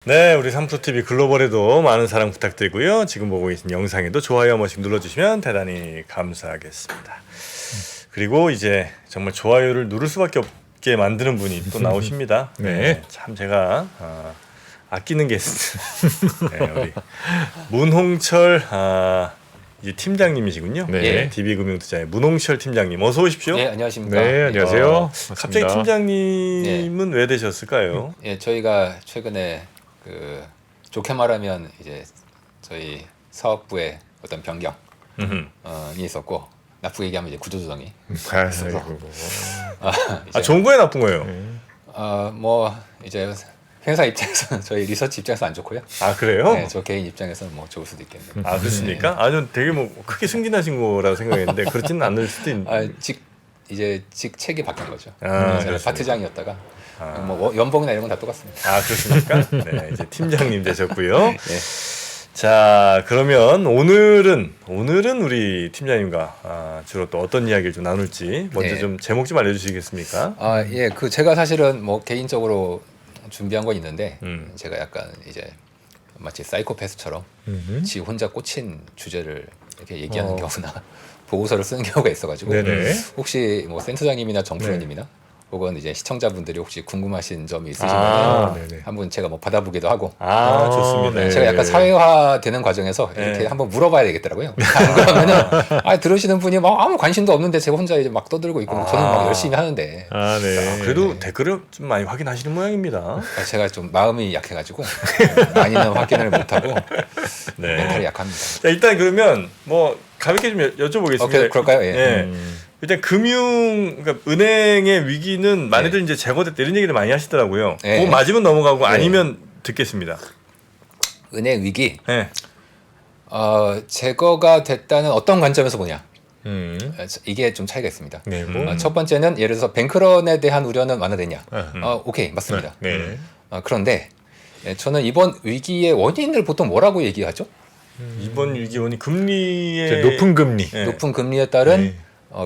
네, 우리 삼프로TV 글로벌에도 많은 사랑 부탁드리고요. 지금 보고 계신 영상에도 좋아요 한 번씩 눌러주시면 대단히 감사하겠습니다. 그리고 이제 정말 좋아요를 누를 수밖에 없게 만드는 분이 또 나오십니다. 네. 참 제가 아끼는 게스트 네, 우리 문홍철 이 팀장님이시군요. 네. DB금융투자의 문홍철 팀장님 어서 오십시오. 네, 안녕하십니까. 네, 안녕하세요. 갑자기 반갑습니다. 팀장님은 왜 되셨을까요? 예, 저희가 최근에 그 좋게 말하면 이제 저희 사업부의 어떤 변경이 있었고 나쁘게 얘기하면 이제 구조조정이 아이고. 이제 좋은 거예요, 나쁜 거예요? 뭐 이제 회사 입장에서는 저희 리서치 입장에서 안 좋고요. 아 그래요? 네, 저 개인 입장에서는 뭐 좋을 수도 있겠네요. 아 그렇습니까? 아주 되게 뭐 크게 승진하신 거라고 생각했는데 그렇지는 않을 수도 있는데. 이제 직책이 바뀐 거죠. 아, 제가 파트장이었다가 뭐 연봉이나 이런 건 다 똑같습니다. 아 그렇습니까? 네, 이제 팀장님 되셨고요. 네. 자 그러면 오늘은 우리 팀장님과 주로 또 어떤 이야기를 좀 나눌지 먼저 네. 좀 제목 좀 알려주시겠습니까? 예, 그 제가 사실은 뭐 개인적으로 준비한 건 있는데 제가 약간 이제 마치 사이코패스처럼 지 혼자 꽂힌 주제를 이렇게 얘기하는 경우나 보고서를 쓰는 경우가 있어가지고 네네. 혹시 뭐 센터장님이나 정프로님이나 혹은 이제 시청자분들이 혹시 궁금하신 점이 있으시면 네네. 한번 제가 뭐 받아보기도 하고 좋습니다. 네. 제가 약간 사회화되는 과정에서 이렇게 네. 한번 물어봐야 되겠더라고요. 안 그러면은 들으시는 분이 막 아무 관심도 없는데 제가 혼자 이제 막 떠들고 있고 저는 막 열심히 하는데 아, 네. 그래도 댓글을 좀 많이 확인하시는 모양입니다. 제가 좀 마음이 약해가지고 많이는 확인을 못하고 네. 멘탈이 약합니다. 자, 일단 그러면 뭐 가볍게 좀 여쭤보겠습니다. 오케이, 그럴까요? 예. 예. 일단 그러니까 은행의 위기는 많이들 이제 제거됐다 이런 얘기를 많이 하시더라고요. 네. 그거 맞으면 넘어가고 네. 아니면 듣겠습니다. 은행 위기 예. 제거가 됐다는 어떤 관점에서 보냐 이게 좀 차이가 있습니다. 네, 뭐. 첫 번째는 예를 들어서 뱅크런에 대한 우려는 완화됐냐? 오케이 맞습니다. 네. 그런데 저는 이번 위기의 원인을 보통 뭐라고 얘기하죠? 이번 위기 원인 금리의 이제 높은 금리. 네. 높은 금리에 따른 네.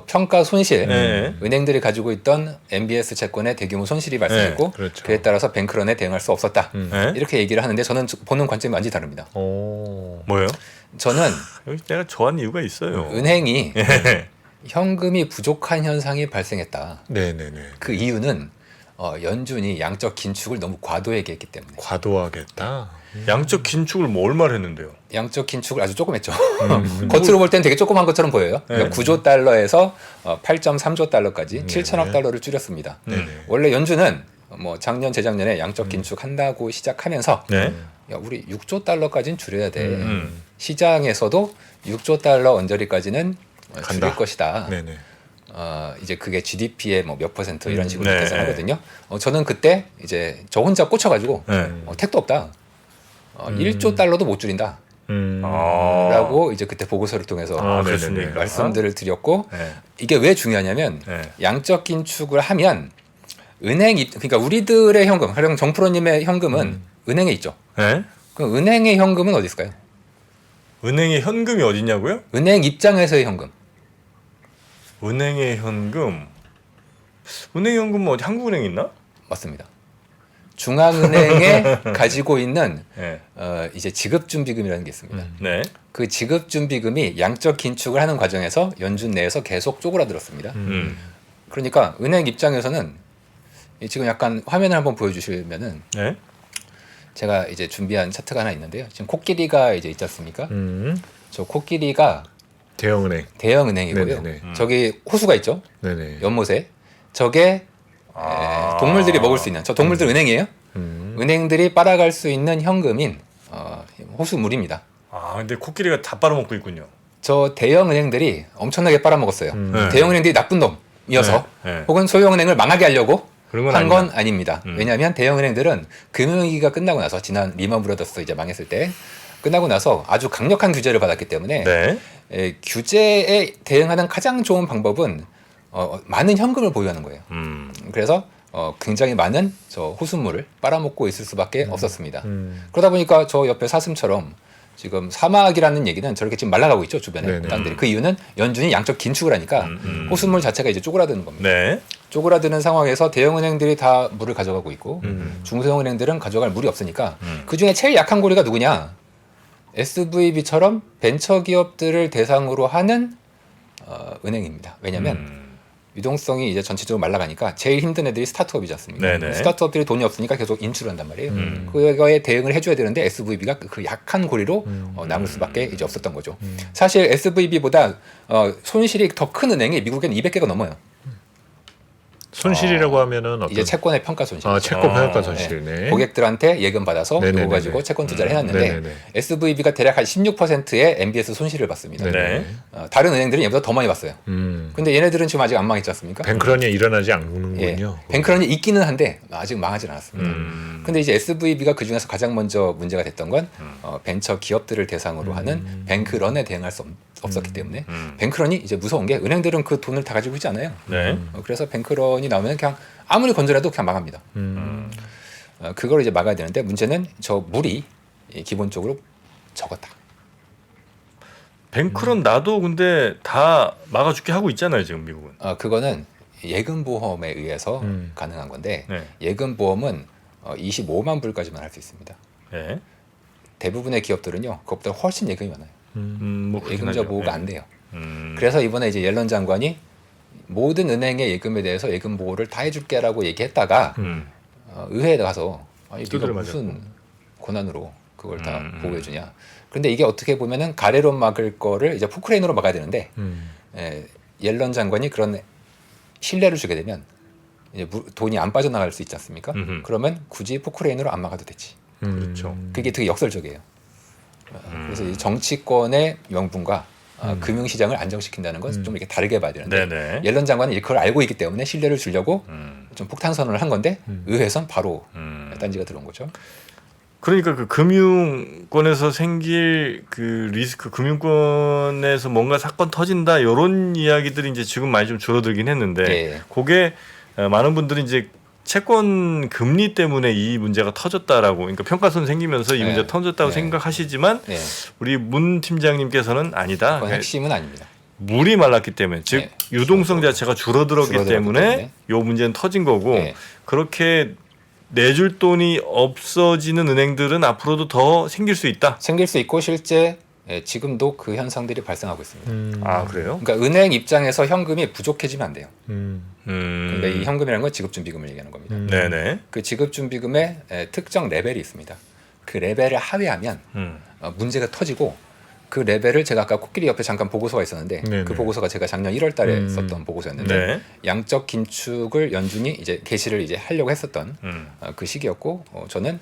평가 손실, 네. 은행들이 가지고 있던 MBS 채권에 대규모 손실이 발생했고 네, 그렇죠. 그에 따라서 뱅크런에 대응할 수 없었다. 네? 이렇게 얘기를 하는데 저는 보는 관점이 완전히 다릅니다. 오. 뭐예요? 저는 여기 제가 좋아하는 이유가 있어요. 은행이 예. 현금이 부족한 현상이 발생했다. 네네네. 그 이유는 연준이 양적 긴축을 너무 과도하게 했기 때문에. 과도하겠다. 양적 긴축을 뭐 얼마를 했는데요? 양적 긴축을 아주 조금 했죠. 겉으로 볼 때는 되게 조그만 것처럼 보여요. 그러니까 네. 9조 달러에서 8.3조 달러까지 네. 7천억 달러를 줄였습니다. 네네. 원래 연준은 뭐 작년 재작년에 양적 긴축한다고 시작하면서 네. 야, 우리 6조 달러까지는 줄여야 돼. 음. 시장에서도 6조 달러 언저리까지는 줄일 간다. 것이다. 네네. 이제 그게 GDP의 뭐 몇 퍼센트 이런 식으로 네. 계산하거든요. 저는 그때 이제 저 혼자 꽂혀가지고 네. 택도 없다. 1조 달러도 못 줄인다. 라고 이제 그때 보고서를 통해서 그렇습니까? 네네네. 말씀들을 드렸고 네. 이게 왜 중요하냐면 네. 양적 긴축을 하면 그러니까 우리들의 현금, 가령 정프로님의 현금은 은행에 있죠. 네? 그럼 은행의 현금은 어디 있을까요? 은행에 현금이 어디냐고요? 은행 입장에서의 현금. 은행의 현금. 은행 현금은 어디 한국은행 있나? 맞습니다. 중앙은행에 가지고 있는 네. 이제 지급준비금이라는 게 있습니다. 네. 그 지급준비금이 양적 긴축을 하는 과정에서 연준 내에서 계속 쪼그라들었습니다. 그러니까 은행 입장에서는 지금 약간 화면을 한번 보여주시면은 네. 제가 이제 준비한 차트가 하나 있는데요. 지금 코끼리가 이제 있지 않습니까? 저 코끼리가 대형은행. 대형 은행이고요. 네네네. 저기 호수가 있죠. 네네. 연못에 저게 동물들이 먹을 수 있는 저 동물들 은행이에요. 은행들이 빨아갈 수 있는 현금인 호수물입니다. 근데 코끼리가 다 빨아먹고 있군요. 저 대형 은행들이 엄청나게 빨아먹었어요. 네. 대형 은행들이 나쁜 놈이어서 네. 네. 혹은 소형 은행을 망하게 하려고 그런 건 한 건 아닙니다. 음. 왜냐하면 대형 은행들은 금융위기가 끝나고 나서 지난 리먼 브라더스 이제 망했을 때 끝나고 나서 아주 강력한 규제를 받았기 때문에 네. 규제에 대응하는 가장 좋은 방법은 많은 현금을 보유하는 거예요. 그래서 굉장히 많은 저 호수물을 빨아먹고 있을 수밖에 없었습니다. 그러다 보니까 저 옆에 사슴처럼 지금 사막이라는 얘기는 저렇게 지금 말라가고 있죠 주변에 네네. 땅들이. 그 이유는 연준이 양적 긴축을 하니까 호수물 자체가 이제 쪼그라드는 겁니다. 네. 쪼그라드는 상황에서 대형은행들이 다 물을 가져가고 있고 중소형은행들은 가져갈 물이 없으니까 그 중에 제일 약한 고리가 누구냐? SVB처럼 벤처 기업들을 대상으로 하는 은행입니다. 왜냐하면 유동성이 이제 전체적으로 말라가니까 제일 힘든 애들이 스타트업이지 않습니까? 네네. 스타트업들이 돈이 없으니까 계속 인출을 한단 말이에요. 그거에 대응을 해줘야 되는데 SVB가 그 약한 고리로 남을 수밖에 이제 없었던 거죠. 사실 SVB보다 손실이 더 큰 은행이 미국에는 200개가 넘어요. 손실이라고 하면은 어떤 이제 채권의 평가 손실. 채권 평가 손실. 네. 고객들한테 예금 받아서 네네네네. 그거 가지고 채권 투자를 해놨는데 네네네. SVB가 대략 한 16%의 MBS 손실을 받습니다. 네. 다른 은행들은 얘보다 더 많이 봤어요. 음. 근데 얘네들은 지금 아직 안 망했지 않습니까? 뱅크런이 일어나지 예. 않는군요. 뱅크런이 있기는 한데 아직 망하진 않았습니다. 음. 근데 이제 SVB가 그 중에서 가장 먼저 문제가 됐던 건 벤처 기업들을 대상으로 하는 뱅크런에 대응할 수 없었기 때문에 뱅크런이 이제 무서운 게 은행들은 그 돈을 다 가지고 있지 않아요. 네. 그래서 뱅크런이 나오면 그냥 아무리 건조해도 그냥 망합니다. 그걸 이제 막아야 되는데 문제는 저 물이 기본적으로 적었다. 뱅크런 나도 근데 다 막아줄게 하고 있잖아요 지금 미국은. 그거는 예금 보험에 의해서 가능한 건데 네. 예금 보험은 25만 불까지만 할 수 있습니다. 네. 대부분의 기업들은요 그것보다 훨씬 예금이 많아요. 뭐 그렇긴 예금자 하죠. 보호가 네. 안 돼요. 음. 그래서 이번에 이제 옐런 장관이 모든 은행의 예금에 대해서 예금 보호를 다 해줄게라고 얘기했다가 의회에 가서 아니 네가 두드려 무슨 권한으로 그걸 다 보호해주냐. 그런데 이게 어떻게 보면은 가래로 막을 거를 이제 포크레인으로 막아야 되는데 옐런 장관이 그런 신뢰를 주게 되면 이제 돈이 안 빠져나갈 수 있지 않습니까? 그러면 굳이 포크레인으로 안 막아도 되지. 그렇죠. 그게 되게 역설적이에요. 그래서 이 정치권의 명분과 금융시장을 안정시킨다는 건 좀 이렇게 다르게 봐야 되는데 네네. 옐런 장관은 그걸 알고 있기 때문에 신뢰를 주려고 좀 폭탄 선언을 한 건데 의회에선 바로 딴지가 들어온 거죠. 그러니까 그 금융권에서 생길 그 리스크, 금융권에서 뭔가 사건 터진다 이런 이야기들이 이제 지금 많이 좀 줄어들긴 했는데, 예. 그게 많은 분들이 이제 채권 금리 때문에 이 문제가 터졌다라고, 그러니까 평가손 생기면서 이 네. 문제가 터졌다고 네. 생각하시지만 네. 우리 문 팀장님께서는 아니다. 그건 핵심은 아닙니다. 물이 말랐기 때문에, 즉 네. 유동성 자체가 줄어들었기 줄어들었기 때문에 때문에. 요 문제는 터진 거고, 네. 그렇게 내줄 돈이 없어지는 은행들은 앞으로도 더 생길 수 있다. 생길 수 있고 실제 지금도 그 현상들이 발생하고 있습니다. 아 그래요? 그러니까 은행 입장에서 현금이 부족해지면 안 돼요. 그러니까 음. 이 현금이라는 건 지급준비금을 얘기하는 겁니다. 네네. 그 지급준비금에 특정 레벨이 있습니다. 그 레벨을 하회하면 문제가 터지고 그 레벨을 제가 아까 코끼리 옆에 잠깐 보고서가 있었는데 네네. 그 보고서가 제가 작년 1월 달에 썼던 보고서였는데 네. 양적 긴축을 연준이 이제 개시를 이제 하려고 했었던 그 시기였고 저는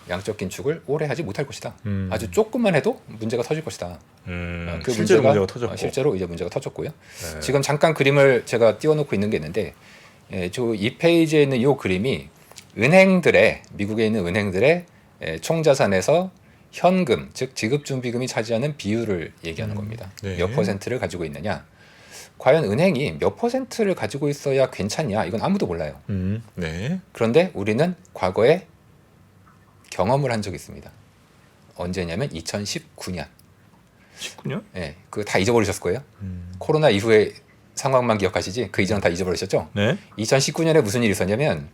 양적 긴축을 오래 하지 못할 것이다. 아주 조금만 해도 문제가 터질 것이다. 그 실제로 문제가 터졌고. 실제로 이제 문제가 터졌고요. 지금 잠깐 그림을 제가 띄워놓고 있는 게 있는데 저 이 페이지에 있는 이 그림이 은행들의 미국에 있는 은행들의 총자산에서 현금, 즉 지급준비금이 차지하는 비율을 얘기하는 겁니다. 네. 몇 퍼센트를 가지고 있느냐. 과연 은행이 몇 퍼센트를 가지고 있어야 괜찮냐. 이건 아무도 몰라요. 네. 그런데 우리는 과거에 경험을 한 적이 있습니다. 언제냐면 2019년. 19년? 예, 그거 다 잊어버리셨을 거예요. 코로나 이후의 상황만 기억하시지 그 이전은 다 잊어버리셨죠? 네. 2019년에 무슨 일이 있었냐면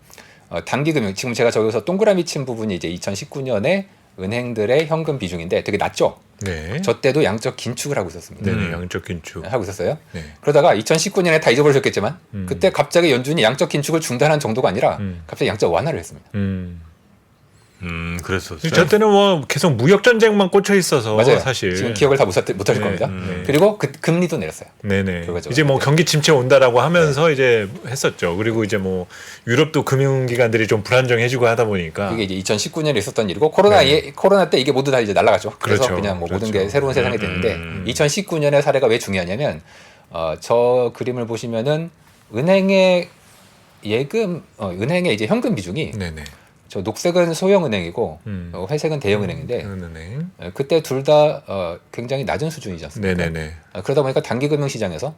단기금융, 지금 제가 저기서 동그라미 친 부분이 이제 2019년에 은행들의 현금 비중인데 되게 낮죠? 네. 저 때도 양적 긴축을 하고 있었습니다. 네네. 양적 긴축. 하고 있었어요. 네. 그러다가 2019년에 다 잊어버리셨겠지만 그때 갑자기 연준이 양적 긴축을 중단한 정도가 아니라 갑자기 양적 완화를 했습니다. 그랬었어요. 저 때는 뭐 계속 무역 전쟁만 꽂혀 있어서 맞아요. 사실 지금 기억을 다 못하실 네, 겁니다. 네. 그리고 그 금리도 내렸어요. 네네. 결과적으로. 이제 뭐 경기 침체 온다라고 하면서 이제 했었죠. 그리고 이제 뭐 유럽도 금융기관들이 좀 불안정해지고 하다 보니까 이게 이제 2019년에 있었던 일이고 코로나 때 이게 모두 다 이제 날아갔죠. 그래서 그렇죠. 그냥 뭐 모든 그렇죠. 게 새로운 세상이 됐는데 2019년의 사례가 왜 중요하냐면 저 그림을 보시면은 은행의 예금 은행의 이제 현금 비중이 네네. 저 녹색은 소형은행이고 회색은 대형은행인데 은행. 그때 둘 다 굉장히 낮은 수준이지 않습니까? 네네네. 그러다 보니까 단기금융 시장에서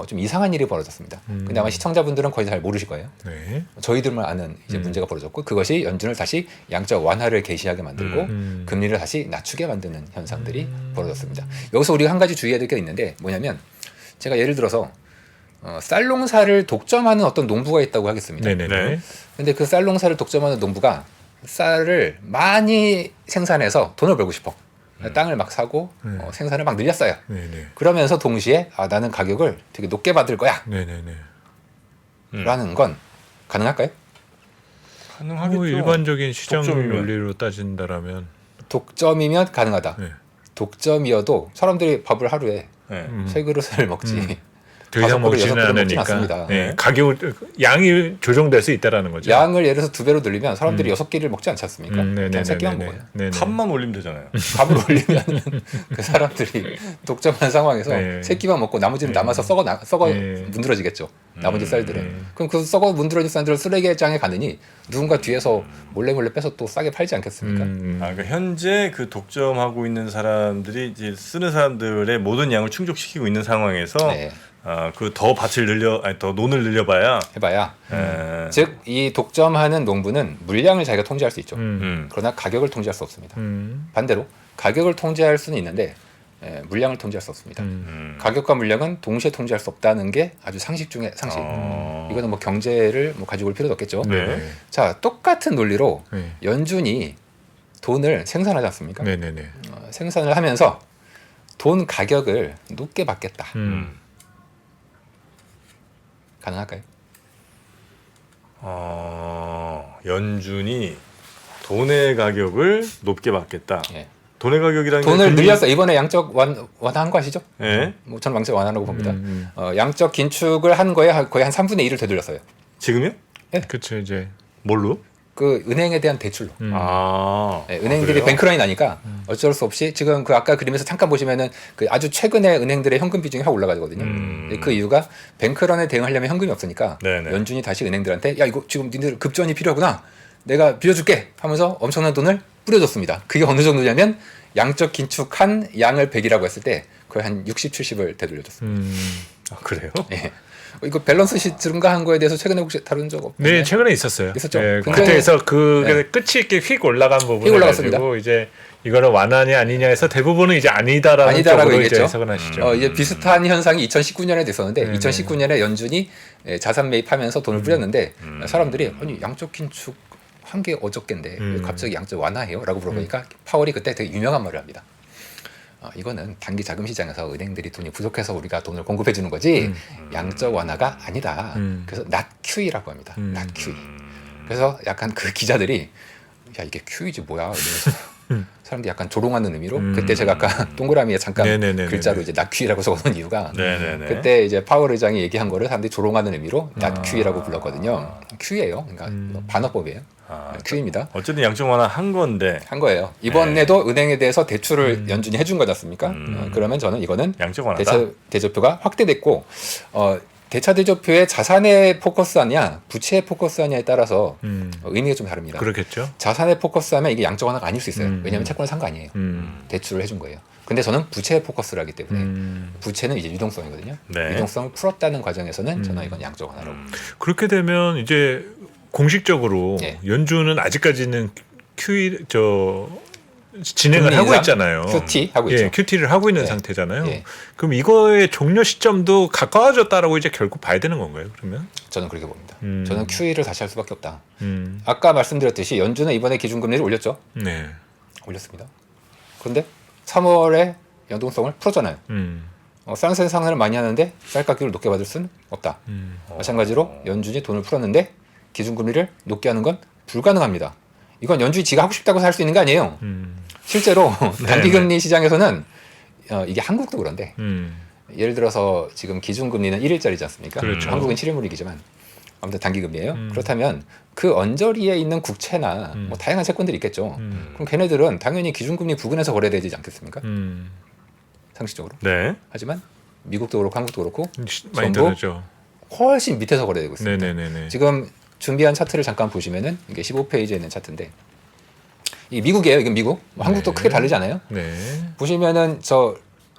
좀 이상한 일이 벌어졌습니다. 근데 아마 시청자분들은 거의 잘 모르실 거예요. 네. 저희들만 아는 이제 문제가 벌어졌고 그것이 연준을 다시 양적 완화를 개시하게 만들고 금리를 다시 낮추게 만드는 현상들이 벌어졌습니다. 여기서 우리가 한 가지 주의해야 될 게 있는데 뭐냐면 제가 예를 들어서 쌀농사를 독점하는 어떤 농부가 있다고 하겠습니다. 네네네. 네. 근데 그 쌀농사를 독점하는 농부가 쌀을 많이 생산해서 돈을 벌고 싶어. 땅을 막 사고 생산을 막 늘렸어요. 네네. 그러면서 동시에 나는 가격을 되게 높게 받을 거야 네네네. 라는 건 가능할까요? 가능하겠죠. 뭐 일반적인 시장 독점이면. 논리로 따진다라면 독점이면 가능하다. 네. 독점이어도 사람들이 밥을 하루에 네. 세 그릇을 먹지 더 이상 5 그릇, 먹지는 6 그릇 먹진 않으니까 않습니다. 네. 가격을 양이 조정될 수 있다라는 거죠. 양을 예를 들어서 2배로 늘리면 사람들이 6끼를 먹지 않지 않습니까? 그냥 3끼만 먹어요. 값만 올리면 되잖아요. 밥을 올리면 그 사람들이 독점한 상황에서 네. 3끼만 먹고 나머지는 남아서 썩어 네. 문드러지겠죠. 나머지 쌀들은. 그럼 그 썩어 문드러진 쌀들을 쓰레기장에 가느니 누군가 뒤에서 몰래 빼서 또 싸게 팔지 않겠습니까? 그러니까 현재 그 독점하고 있는 사람들이 이제 쓰는 사람들의 모든 양을 충족시키고 있는 상황에서 네. 그 더 밭을 더 논을 늘려봐야 해봐야. 에, 즉 이 독점하는 농부는 물량을 자기가 통제할 수 있죠. 음. 그러나 가격을 통제할 수 없습니다. 반대로 가격을 통제할 수는 있는데 물량을 통제할 수 없습니다. 가격과 물량은 동시에 통제할 수 없다는 게 아주 상식 중에 상식. 이거는 뭐 경제를 뭐 가지고 올 필요도 없겠죠. 네. 자, 똑같은 논리로 네. 연준이 돈을 생산하지 않습니까? 네네네. 생산을 하면서 돈 가격을 높게 받겠다. 가능할까요? 연준이 돈의 가격을 높게 받겠다. 예. 돈의 가격이라는 게 돈을 금리- 늘렸어. 이번에 양적 완화한 거 아시죠? 예. 뭐 저는 양적 완화라고 봅니다. 양적 긴축을 한 거에 거의 한 3분의 1을 되돌렸어요. 지금요? 그렇죠 이제. 뭘로? 그 은행에 대한 대출로. 은행들이 그래요? 뱅크런이 나니까 어쩔 수 없이 지금 그 아까 그림에서 잠깐 보시면은 그 아주 최근에 은행들의 현금 비중이 확 올라가거든요. 그 이유가 뱅크런에 대응하려면 현금이 없으니까 네네. 연준이 다시 은행들한테 야 이거 지금 니들 급전이 필요하구나. 내가 빌려줄게 하면서 엄청난 돈을 뿌려줬습니다. 그게 어느 정도냐면 양적 긴축한 양을 100이라고 했을 때 거의 한 60, 70을 되돌려줬습니다. 그래요? 예. 이거 밸런스 시트 증가한 거에 대해서 최근에 혹시 다룬 적 없나요? 네 최근에 있었어요. 있었죠. 네, 근데- 그때에서 그 네. 끝이 이렇게 휙 올라간 부분을 휙 올라갔습니다. 가지고 이제 이거는 완화냐 아니냐 해서 대부분은 이제 아니다라는 아니다라고 쪽으로 이제 얘기했죠. 해석을 하시죠. 이제 비슷한 현상이 2019년에 있었는데 네네. 2019년에 연준이 자산 매입하면서 돈을 뿌렸는데 사람들이 아니 양적 긴축 한 게 어저께인데 왜 갑자기 양적 완화해요? 라고 물어보니까 파월이 그때 되게 유명한 말을 합니다. 이거는 단기 자금 시장에서 은행들이 돈이 부족해서 우리가 돈을 공급해 주는 거지 양적 완화가 아니다. 그래서 not QE라고 합니다. not QE. 그래서 약간 그 기자들이 야 이게 QE지 뭐야 이러면서 사람들이 약간 조롱하는 의미로 그때 제가 아까 동그라미에 잠깐 네네네네네. 글자로 이제 not QE라고 적어놓은 이유가 네네네. 그때 이제 파월 의장이 얘기한 거를 사람들이 조롱하는 의미로 not QE라고 불렀거든요. QE예요. 그러니까 반어법이에요. QE입니다. 어쨌든 양적 완화 한 건데 한 거예요. 이번에도 은행에 대해서 대출을 연준이 해준 거지 않습니까? 그러면 저는 이거는 양적 완화다. 대조표가 확대됐고 대차 대조표의 자산에 포커스하냐 부채에 포커스하냐에 따라서 의미가 좀 다릅니다. 그렇겠죠. 자산에 포커스하면 이게 양적 완화가 아닐 수 있어요. 왜냐하면 채권을 산 거 아니에요. 대출을 해준 거예요. 근데 저는 부채에 포커스를 하기 때문에 부채는 이제 유동성이거든요. 네. 유동성을 풀었다는 과정에서는 저는 이건 양적 완화라고. 그렇게 되면 이제 공식적으로 예. 연준은 아직까지는 QE 진행을 금리 하고 인상? 있잖아요. QT 하고 예, 있죠. QT를 하고 있는 예. 상태잖아요. 예. 그럼 이거의 종료 시점도 가까워졌다라고 이제 결국 봐야 되는 건가요? 그러면? 저는 그렇게 봅니다. 저는 QE를 다시 할 수밖에 없다. 음. 아까 말씀드렸듯이 연준은 이번에 기준금리를 올렸죠. 네. 올렸습니다. 그런데 3월에 연동성을 풀었잖아요. 쌍세 상승을 많이 하는데 쌀 가격을 높게 받을 수는 없다. 마찬가지로 연준이 돈을 풀었는데 기준금리를 높게 하는 건 불가능합니다. 이건 연준이 지가 하고 싶다고 할 수 있는 게 아니에요. 실제로 단기금리 시장에서는 이게 한국도 그런데 예를 들어서 지금 기준금리는 1일짜리지 않습니까? 그렇죠. 한국은 7일물이지만 아무튼 단기금리예요. 그렇다면 그 언저리에 있는 국채나 뭐 다양한 채권들이 있겠죠. 그럼 걔네들은 당연히 기준금리 부근에서 거래되지 않겠습니까? 상식적으로. 네. 하지만 미국도 그렇고 한국도 그렇고 많이 전부 다르죠. 훨씬 밑에서 거래되고 있습니다. 네네네네. 지금 준비한 차트를 잠깐 보시면은 이게 15페이지에 있는 차트인데 이 미국이에요. 이건 미국. 뭐 한국도 네. 크게 다르지 않아요? 네. 보시면은 저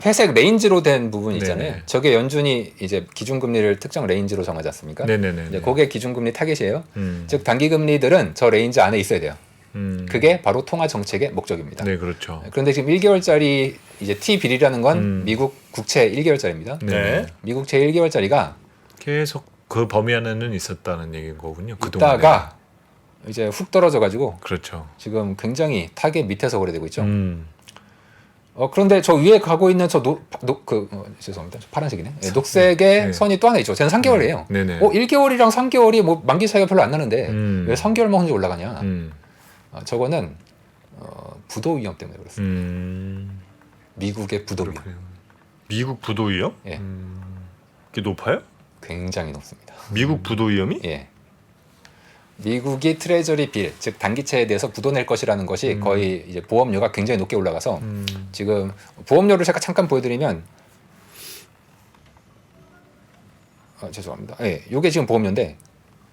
회색 레인지로 된 부분 있잖아요. 네네. 저게 연준이 이제 기준금리를 특정 레인지로 정하지 않습니까? 네네네. 이제 그게 기준금리 타겟이에요. 음. 즉 단기금리들은 저 레인지 안에 있어야 돼요. 그게 바로 통화 정책의 목적입니다. 네, 그렇죠. 그런데 지금 1개월짜리 이제 T-빌이라는 건 음. 미국 국채 1개월짜리입니다. 네. 미국 채 1개월짜리가 계속 그 범위 안에는 있었다는 얘기인 거군요. 있다가 이제 훅 떨어져 가지고 그렇죠. 지금 굉장히 타겟 밑에서 거래되고 있죠. 음. 그런데 저 위에 가고 있는 저 죄송합니다. 저 파란색이네. 예, 녹색의 네. 선이 또 하나 있죠. 쟤는 3개월이에요. 네네. 1개월이랑 3개월이 뭐 만기 차이가 별로 안 나는데 왜 3개월만 혼자 올라가냐? 음. 저거는 부도 위험 때문에 그렇습니다. 미국의 부도 위험. 그렇군요. 미국 부도 위험? 예, 그게 높아요? 굉장히 높습니다. 미국 부도 위험이? 예. 미국이 트레저리 빌, 즉 단기채에 대해서 부도 낼 것이라는 것이 거의 이제 보험료가 굉장히 높게 올라가서 지금 보험료를 제가 잠깐 보여드리면 죄송합니다. 예, 요게 지금 보험료인데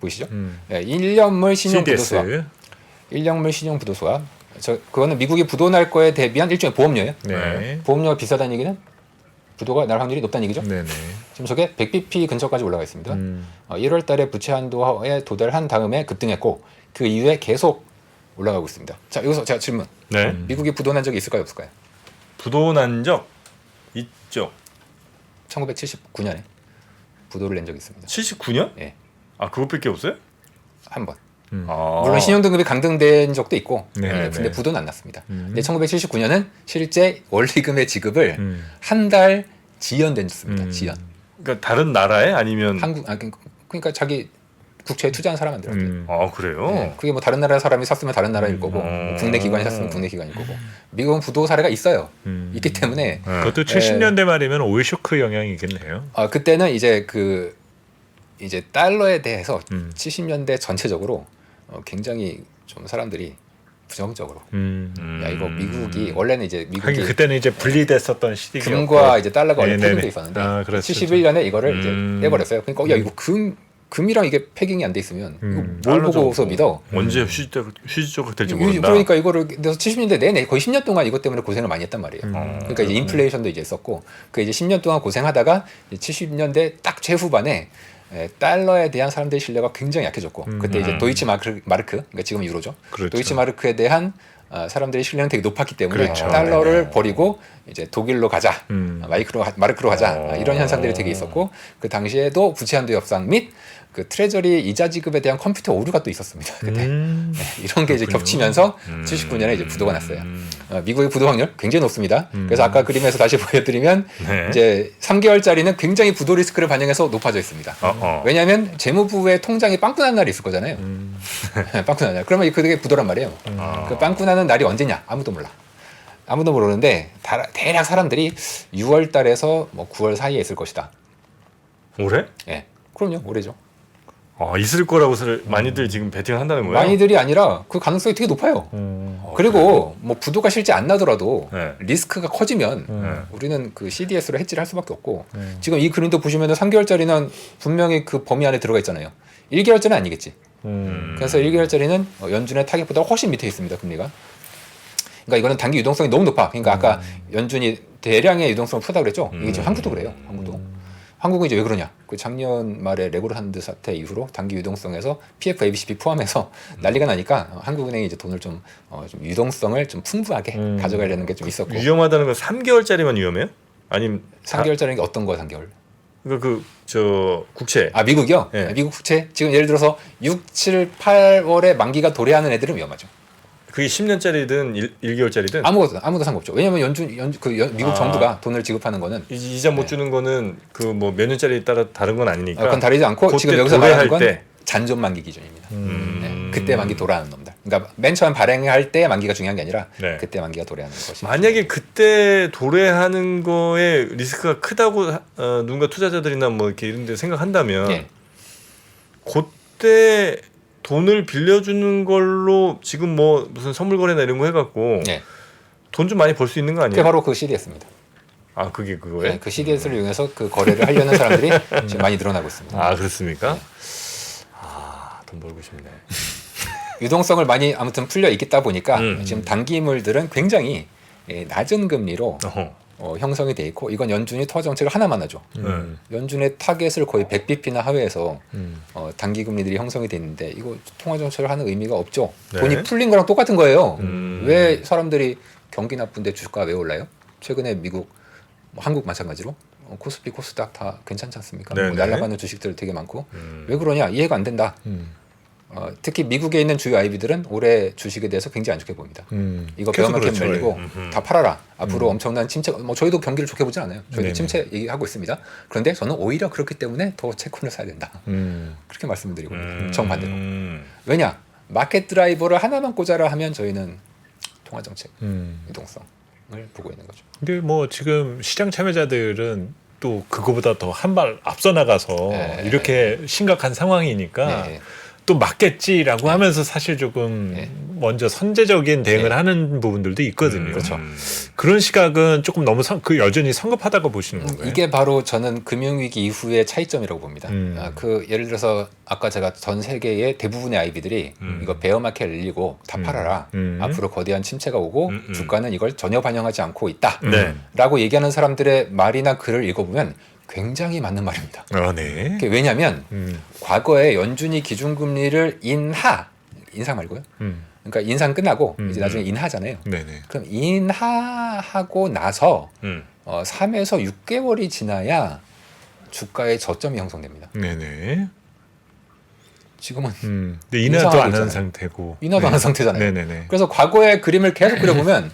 보이시죠? 예, 1년물 신용 부도 수합. 1년물 신용 부도 수합. 그거는 미국이 부도 날 거에 대비한 일종의 보험료예요. 네. 보험료가 비싸다는 얘기는 부도가 날 확률이 높다는 얘기죠. 네네. 지금 저게 100bp 근처까지 올라가 있습니다. 1월 달에 부채 한도에 도달한 다음에 급등했고 그 이후에 계속 올라가고 있습니다. 자, 여기서 제가 질문. 네. 미국이 부도 난 적이 있을까요, 없을까요? 부도 난 적 있죠. 1979년에 부도를 낸 적이 있습니다. 79년? 예. 아, 그것밖에 없어요? 한 번. 아. 물론 신용등급이 강등된 적도 있고, 네, 근데 네. 부도는 안 났습니다. 근데 1979년은 실제 원리금의 지급을 음. 한 달 지연됐습니다. 지연. 그러니까 다른 나라에 아니면 그러니까 자기 국채에 투자한 사람한테. 아, 그래요? 네, 그게 뭐 다른 나라 사람이 샀으면 다른 나라일 거고 국내 기관이 샀으면 국내 기관일 거고 미국은 부도 사례가 있어요. 있기 때문에 그것도 70년대 말이면 오일 쇼크 영향이겠네요. 그때는 이제 이제 달러에 대해서 70년대 전체적으로 굉장히 좀 사람들이 부정적으로 야 이거 미국이 원래는 이제 미국이 하긴 그때는 이제 분리됐었던 시기였고 금과 이제 달러가 원래 네네네. 패딩돼 있었는데 아, 그렇죠. 71년에 이거를 이제 떼버렸어요. 그러니까 야 이거 금이랑 이게 패깅이 안 돼 있으면 이거 뭘 보고서 믿어? 언제 휴지조각 될지 모른다. 그러니까 이거를 그래서 70년대 내내 거의 10년 동안 이것 때문에 고생을 많이 했단 말이에요. 그러니까 이제 인플레이션도 이제 있었고 그 이제 10년 동안 고생하다가 70년대 딱 최후반에 달러에 대한 사람들의 신뢰가 굉장히 약해졌고 그때 이제 도이치 마르크 그러니까 지금 유로죠. 그렇죠. 도이치 마르크에 대한 사람들의 신뢰는 되게 높았기 때문에 그렇죠. 달러를 버리고 이제 독일로 가자, 마르크로 가자 이런 현상들이 되게 있었고 그 당시에도 부채 한도 협상 및 그 트레저리 이자 지급에 대한 컴퓨터 오류가 또 있었습니다. 그때 이런 게 이제 겹치면서 79년에 이제 부도가 났어요. 미국의 부도 확률 굉장히 높습니다. 그래서 아까 그림에서 다시 보여드리면 네. 이제 3개월짜리는 굉장히 부도 리스크를 반영해서 높아져 있습니다. 왜냐하면 재무부의 통장이 빵꾸 난 날이 있을 거잖아요. 빵꾸 난 날. 그러면 그게 부도란 말이에요. 그 빵꾸 나는 날이 언제냐? 아무도 몰라. 아무도 모르는데 대략 사람들이 6월 달에서 뭐 9월 사이에 있을 것이다. 올해? 예, 그럼요, 올해죠. 있을 거라고 많이들 지금 베팅을 한다는 거예요? 많이들이 아니라 그 가능성이 되게 높아요. 그리고 뭐 부도가 실제 안 나더라도 네. 리스크가 커지면 우리는 그 CDS로 해지를 할 수밖에 없고 지금 이 그림도 보시면 3개월짜리는 분명히 그 범위 안에 들어가 있잖아요. 1개월짜리는 아니겠지. 그래서 1개월짜리는 연준의 타겟보다 훨씬 밑에 있습니다. 금리가. 그러니까 이거는 단기 유동성이 너무 높아. 그러니까 아까 연준이 대량의 유동성을 푸다 그랬죠. 이게 지금 한국도 그래요. 한국은 이제 왜 그러냐? 그 작년 말에 레고란드 사태 이후로 단기 유동성에서 PF, ABCP 포함해서 난리가 나니까 한국은행이 이제 돈을 좀 유동성을 좀 풍부하게 가져가려는 게 좀 있었고. 위험하다는 건 3개월짜리만 위험해요? 아니면 3개월짜리는 게 어떤 거야, 3개월? 그러니까 국채. 미국이요? 네. 미국 국채 지금 예를 들어서 6, 7, 8월에 만기가 도래하는 애들은 위험하죠. 그게 10년짜리든 1개월짜리든 아무도 상관없죠. 왜냐하면 미국 정부가 돈을 지급하는 거는 이자 못 주는 거는 그 뭐 몇 년짜리 따라 다른 건 아니니까. 그건 다르지 않고 그때 지금 여기서 말하는 건 때. 잔존 만기 기준입니다. 네, 그때 만기 도래하는 놈들. 그러니까 맨 처음 발행할 때 만기가 중요한 게 아니라 네. 그때 만기가 도래하는 것이. 만약에 그때 도래하는 거에 리스크가 크다고 누군가 투자자들이나 뭐 이렇게 이런 데 생각한다면 예. 그때 돈을 빌려주는 걸로 지금 뭐 무슨 선물 거래나 이런 거 해갖고 예. 돈 좀 많이 벌 수 있는 거 그게 아니에요? 바로 그 CDS입니다. 아 그게 그거예요? 네, 그 CDS를 이용해서 그 거래를 하려는 사람들이 지금 많이 늘어나고 있습니다. 아 그렇습니까? 돈 벌고 싶네. 유동성을 많이 아무튼 풀려 있다 보니까 음. 지금 단기물들은 굉장히 낮은 금리로 어허. 형성이 돼 있고 이건 연준이 통화 정책을 하나만 하죠. 연준의 타겟을 거의 100bp나 하회해서 단기 금리들이 형성이 돼 있는데 이거 통화 정책을 하는 의미가 없죠. 네. 돈이 풀린 거랑 똑같은 거예요. 왜 사람들이 경기 나쁜데 주가 왜 올라요? 최근에 미국, 한국 마찬가지로 코스피, 코스닥 다 괜찮지 않습니까? 네, 뭐 네. 날아가는 주식들 되게 많고 왜 그러냐 이해가 안 된다. 특히 미국에 있는 주요 IB들은 올해 주식에 대해서 굉장히 안 좋게 보입니다. 이거 계속 베어마켓 그렇죠. 열리고 다 팔아라. 앞으로 엄청난 침체. 뭐 저희도 경기를 좋게 보진 않아요. 저희도 네네. 침체 얘기하고 있습니다. 그런데 저는 오히려 그렇기 때문에 더 채권을 사야 된다. 그렇게 말씀을 드리고 있습니다. 정반대로. 왜냐? 마켓 드라이버를 하나만 꽂아라 하면 저희는 통화 정책 유동성을 보고 있는 거죠. 근데 뭐 지금 시장 참여자들은 또 그거보다 더 한 발 앞서 나가서 네. 이렇게 심각한 상황이니까 네. 또 맞겠지라고 하면서 사실 조금 네. 먼저 선제적인 대응을 네. 하는 부분들도 있거든요. 그렇죠. 그런 시각은 조금 너무 여전히 성급하다고 보시는 건가요? 이게 바로 저는 금융위기 이후의 차이점이라고 봅니다. 예를 들어서 아까 제가 전 세계의 대부분의 아이비들이 이거 베어마켓 열리고 다 팔아라. 앞으로 거대한 침체가 오고 주가는 이걸 전혀 반영하지 않고 있다. 네. 라고 얘기하는 사람들의 말이나 글을 읽어보면 굉장히 맞는 말입니다. 네. 왜냐하면 과거에 연준이 기준금리를 인상 말고요. 그러니까 인상 끝나고 이제 나중에 인하잖아요. 네네. 그럼 인하하고 나서 3에서 6개월이 지나야 주가의 저점이 형성됩니다. 네네. 지금은 근데 인하도 인상하고 안 한 있잖아요. 상태고. 인하도 안 한 상태잖아요. 네네네. 그래서 과거의 그림을 계속 그려보면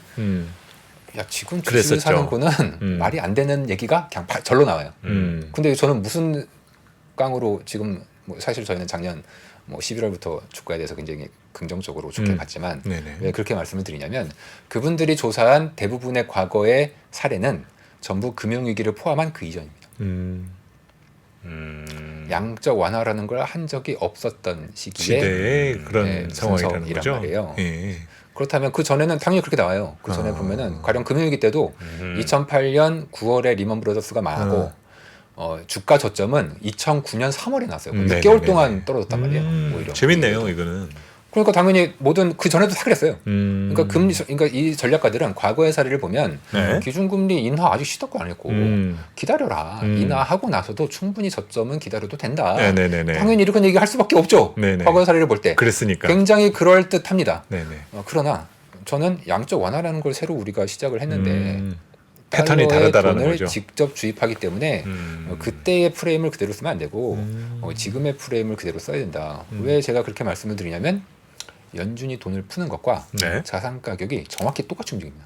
야 지금 주식을 그랬었죠. 사는 거는 말이 안 되는 얘기가 그냥 절로 나와요. 근데 저는 무슨 깡으로 지금 뭐 사실 저희는 작년 뭐 11월부터 주가에 대해서 굉장히 긍정적으로 좋게 봤지만 네네. 왜 그렇게 말씀을 드리냐면 그분들이 조사한 대부분의 과거의 사례는 전부 금융위기를 포함한 그 이전입니다. 양적 완화라는 걸 한 적이 없었던 시기에 시대의 그런 네, 상황이라는 분석이란 거죠. 말이에요. 예. 그렇다면 그 전에는 당연히 그렇게 나와요. 그 전에 보면은 가령 금융위기 때도 2008년 9월에 리먼 브라더스가 망하고 주가 저점은 2009년 3월에 났어요. 6개월 네네네네. 동안 떨어졌단 말이에요. 오히려. 재밌네요, 이거는. 그러니까 당연히 모든 그 전에도 다 그랬어요. 음. 그러니까 이 전략가들은 과거의 사례를 보면 네. 기준금리 인하 아직 시도가 안 했고 기다려라. 음. 인하하고 나서도 충분히 저점은 기다려도 된다. 네네네네. 당연히 이렇게 얘기할 수밖에 없죠. 네네. 과거의 사례를 볼 때. 그랬으니까. 굉장히 그럴 듯합니다. 네네. 그러나 저는 양적 완화라는 걸 새로 우리가 시작을 했는데 패턴이 달러의 다르다라는 돈을 거죠. 직접 주입하기 때문에 그때의 프레임을 그대로 쓰면 안 되고 지금의 프레임을 그대로 써야 된다. 왜 제가 그렇게 말씀을 드리냐면 연준이 돈을 푸는 것과 네. 자산 가격이 정확히 똑같이 움직입니다.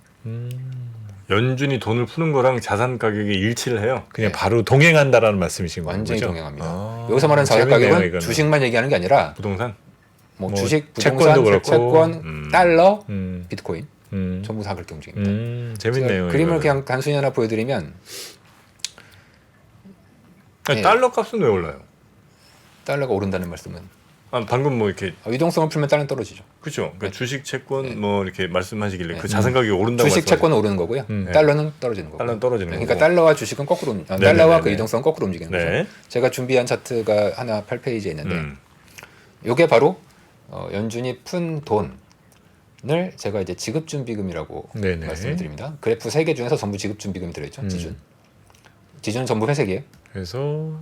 연준이 돈을 푸는 거랑 자산 가격이 일치를 해요. 그냥 바로 동행한다라는 말씀이신 거죠? 완전히 동행합니다. 아, 여기서 말하는 자산 재밌네요, 가격은 이거는. 주식만 얘기하는 게 아니라 부동산. 뭐 뭐 주식, 채권도 부동산, 그렇고. 채권, 달러, 음. 비트코인 음. 전부 다 그렇게 움직입니다. 재밌네요. 제가 그림을 이거는. 그냥 단순히 하나 보여드리면 아니, 네. 달러 값은 왜 올라요? 달러가 오른다는 말씀은 방금 뭐 이렇게 유동성을 풀면 달러는 떨어지죠. 그렇죠. 그러니까 네. 주식 채권 네. 뭐 이렇게 말씀하시길래 네. 그 자산 가격이 오른다고 주식 채권은 오르는 거고요. 네. 달러는 떨어지는 거고. 달러는 떨어지는 그러니까 거고. 달러와 주식은 거꾸로 네네네네. 달러와 그 이동성은 거꾸로 움직이는 네. 거죠. 제가 준비한 차트가 하나 8페이지에 있는데 음. 이게 바로 연준이 푼 돈을 제가 이제 지급준비금이라고 네네. 말씀을 드립니다. 그래프 3개 중에서 전부 지급준비금이 들어있죠. 지준은 전부 회색이에요. 그래서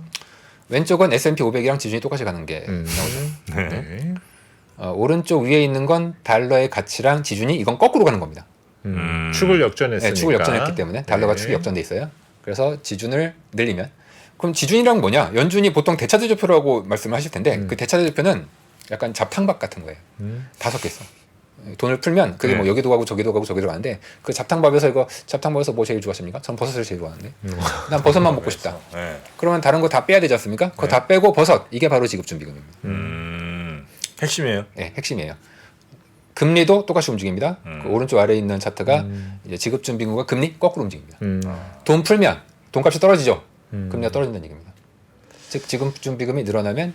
왼쪽은 S&P 500이랑 지준이 똑같이 가는 게 나오죠. 네. 오른쪽 위에 있는 건 달러의 가치랑 지준이 이건 거꾸로 가는 겁니다. 축을 역전했으니까. 네, 축을 역전했기 때문에 달러가 네. 축이 역전돼 있어요. 그래서 지준을 늘리면 그럼 지준이란 뭐냐? 연준이 보통 대차대조표라고 말씀을 하실 텐데 그 대차대조표는 약간 잡탕밥 같은 거예요. 다 섞여 있어. 돈을 풀면 그게 뭐 여기도 가고 저기도 가고 저기도 가는데 그 잡탕밥에서 잡탕밥에서 뭐 제일 좋아하십니까? 전 버섯을 제일 좋아하는데 난 버섯만 먹고 싶다. 네. 그러면 다른 거 다 빼야 되지 않습니까? 그거 다 빼고 버섯 이게 바로 지급준비금입니다. 핵심이에요. 네, 핵심이에요. 금리도 똑같이 움직입니다. 그 오른쪽 아래에 있는 차트가 이제 지급준비금과 금리 거꾸로 움직입니다. 돈 풀면 돈값이 떨어지죠. 금리가 떨어진다는 얘기입니다. 즉 지급준비금이 늘어나면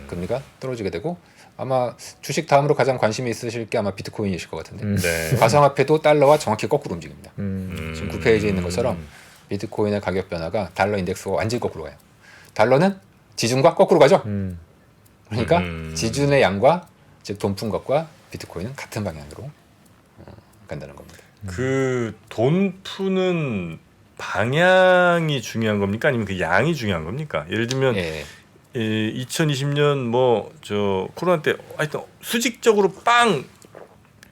금리가 떨어지게 되고 아마 주식 다음으로 가장 관심이 있으실 게 아마 비트코인이실 것 같은데 네. 가상화폐도 달러와 정확히 거꾸로 움직입니다. 음. 지금 9페이지에 있는 것처럼 비트코인의 가격 변화가 달러 인덱스가 완전히 거꾸로 가요. 달러는 지준과 거꾸로 가죠. 그러니까 지준의 양과 즉 돈 푼 것과 비트코인은 같은 방향으로 간다는 겁니다. 그 돈 푸는 방향이 중요한 겁니까? 아니면 그 양이 중요한 겁니까? 예를 들면 예. 2020년 뭐 저 코로나 때 하여튼 수직적으로 빵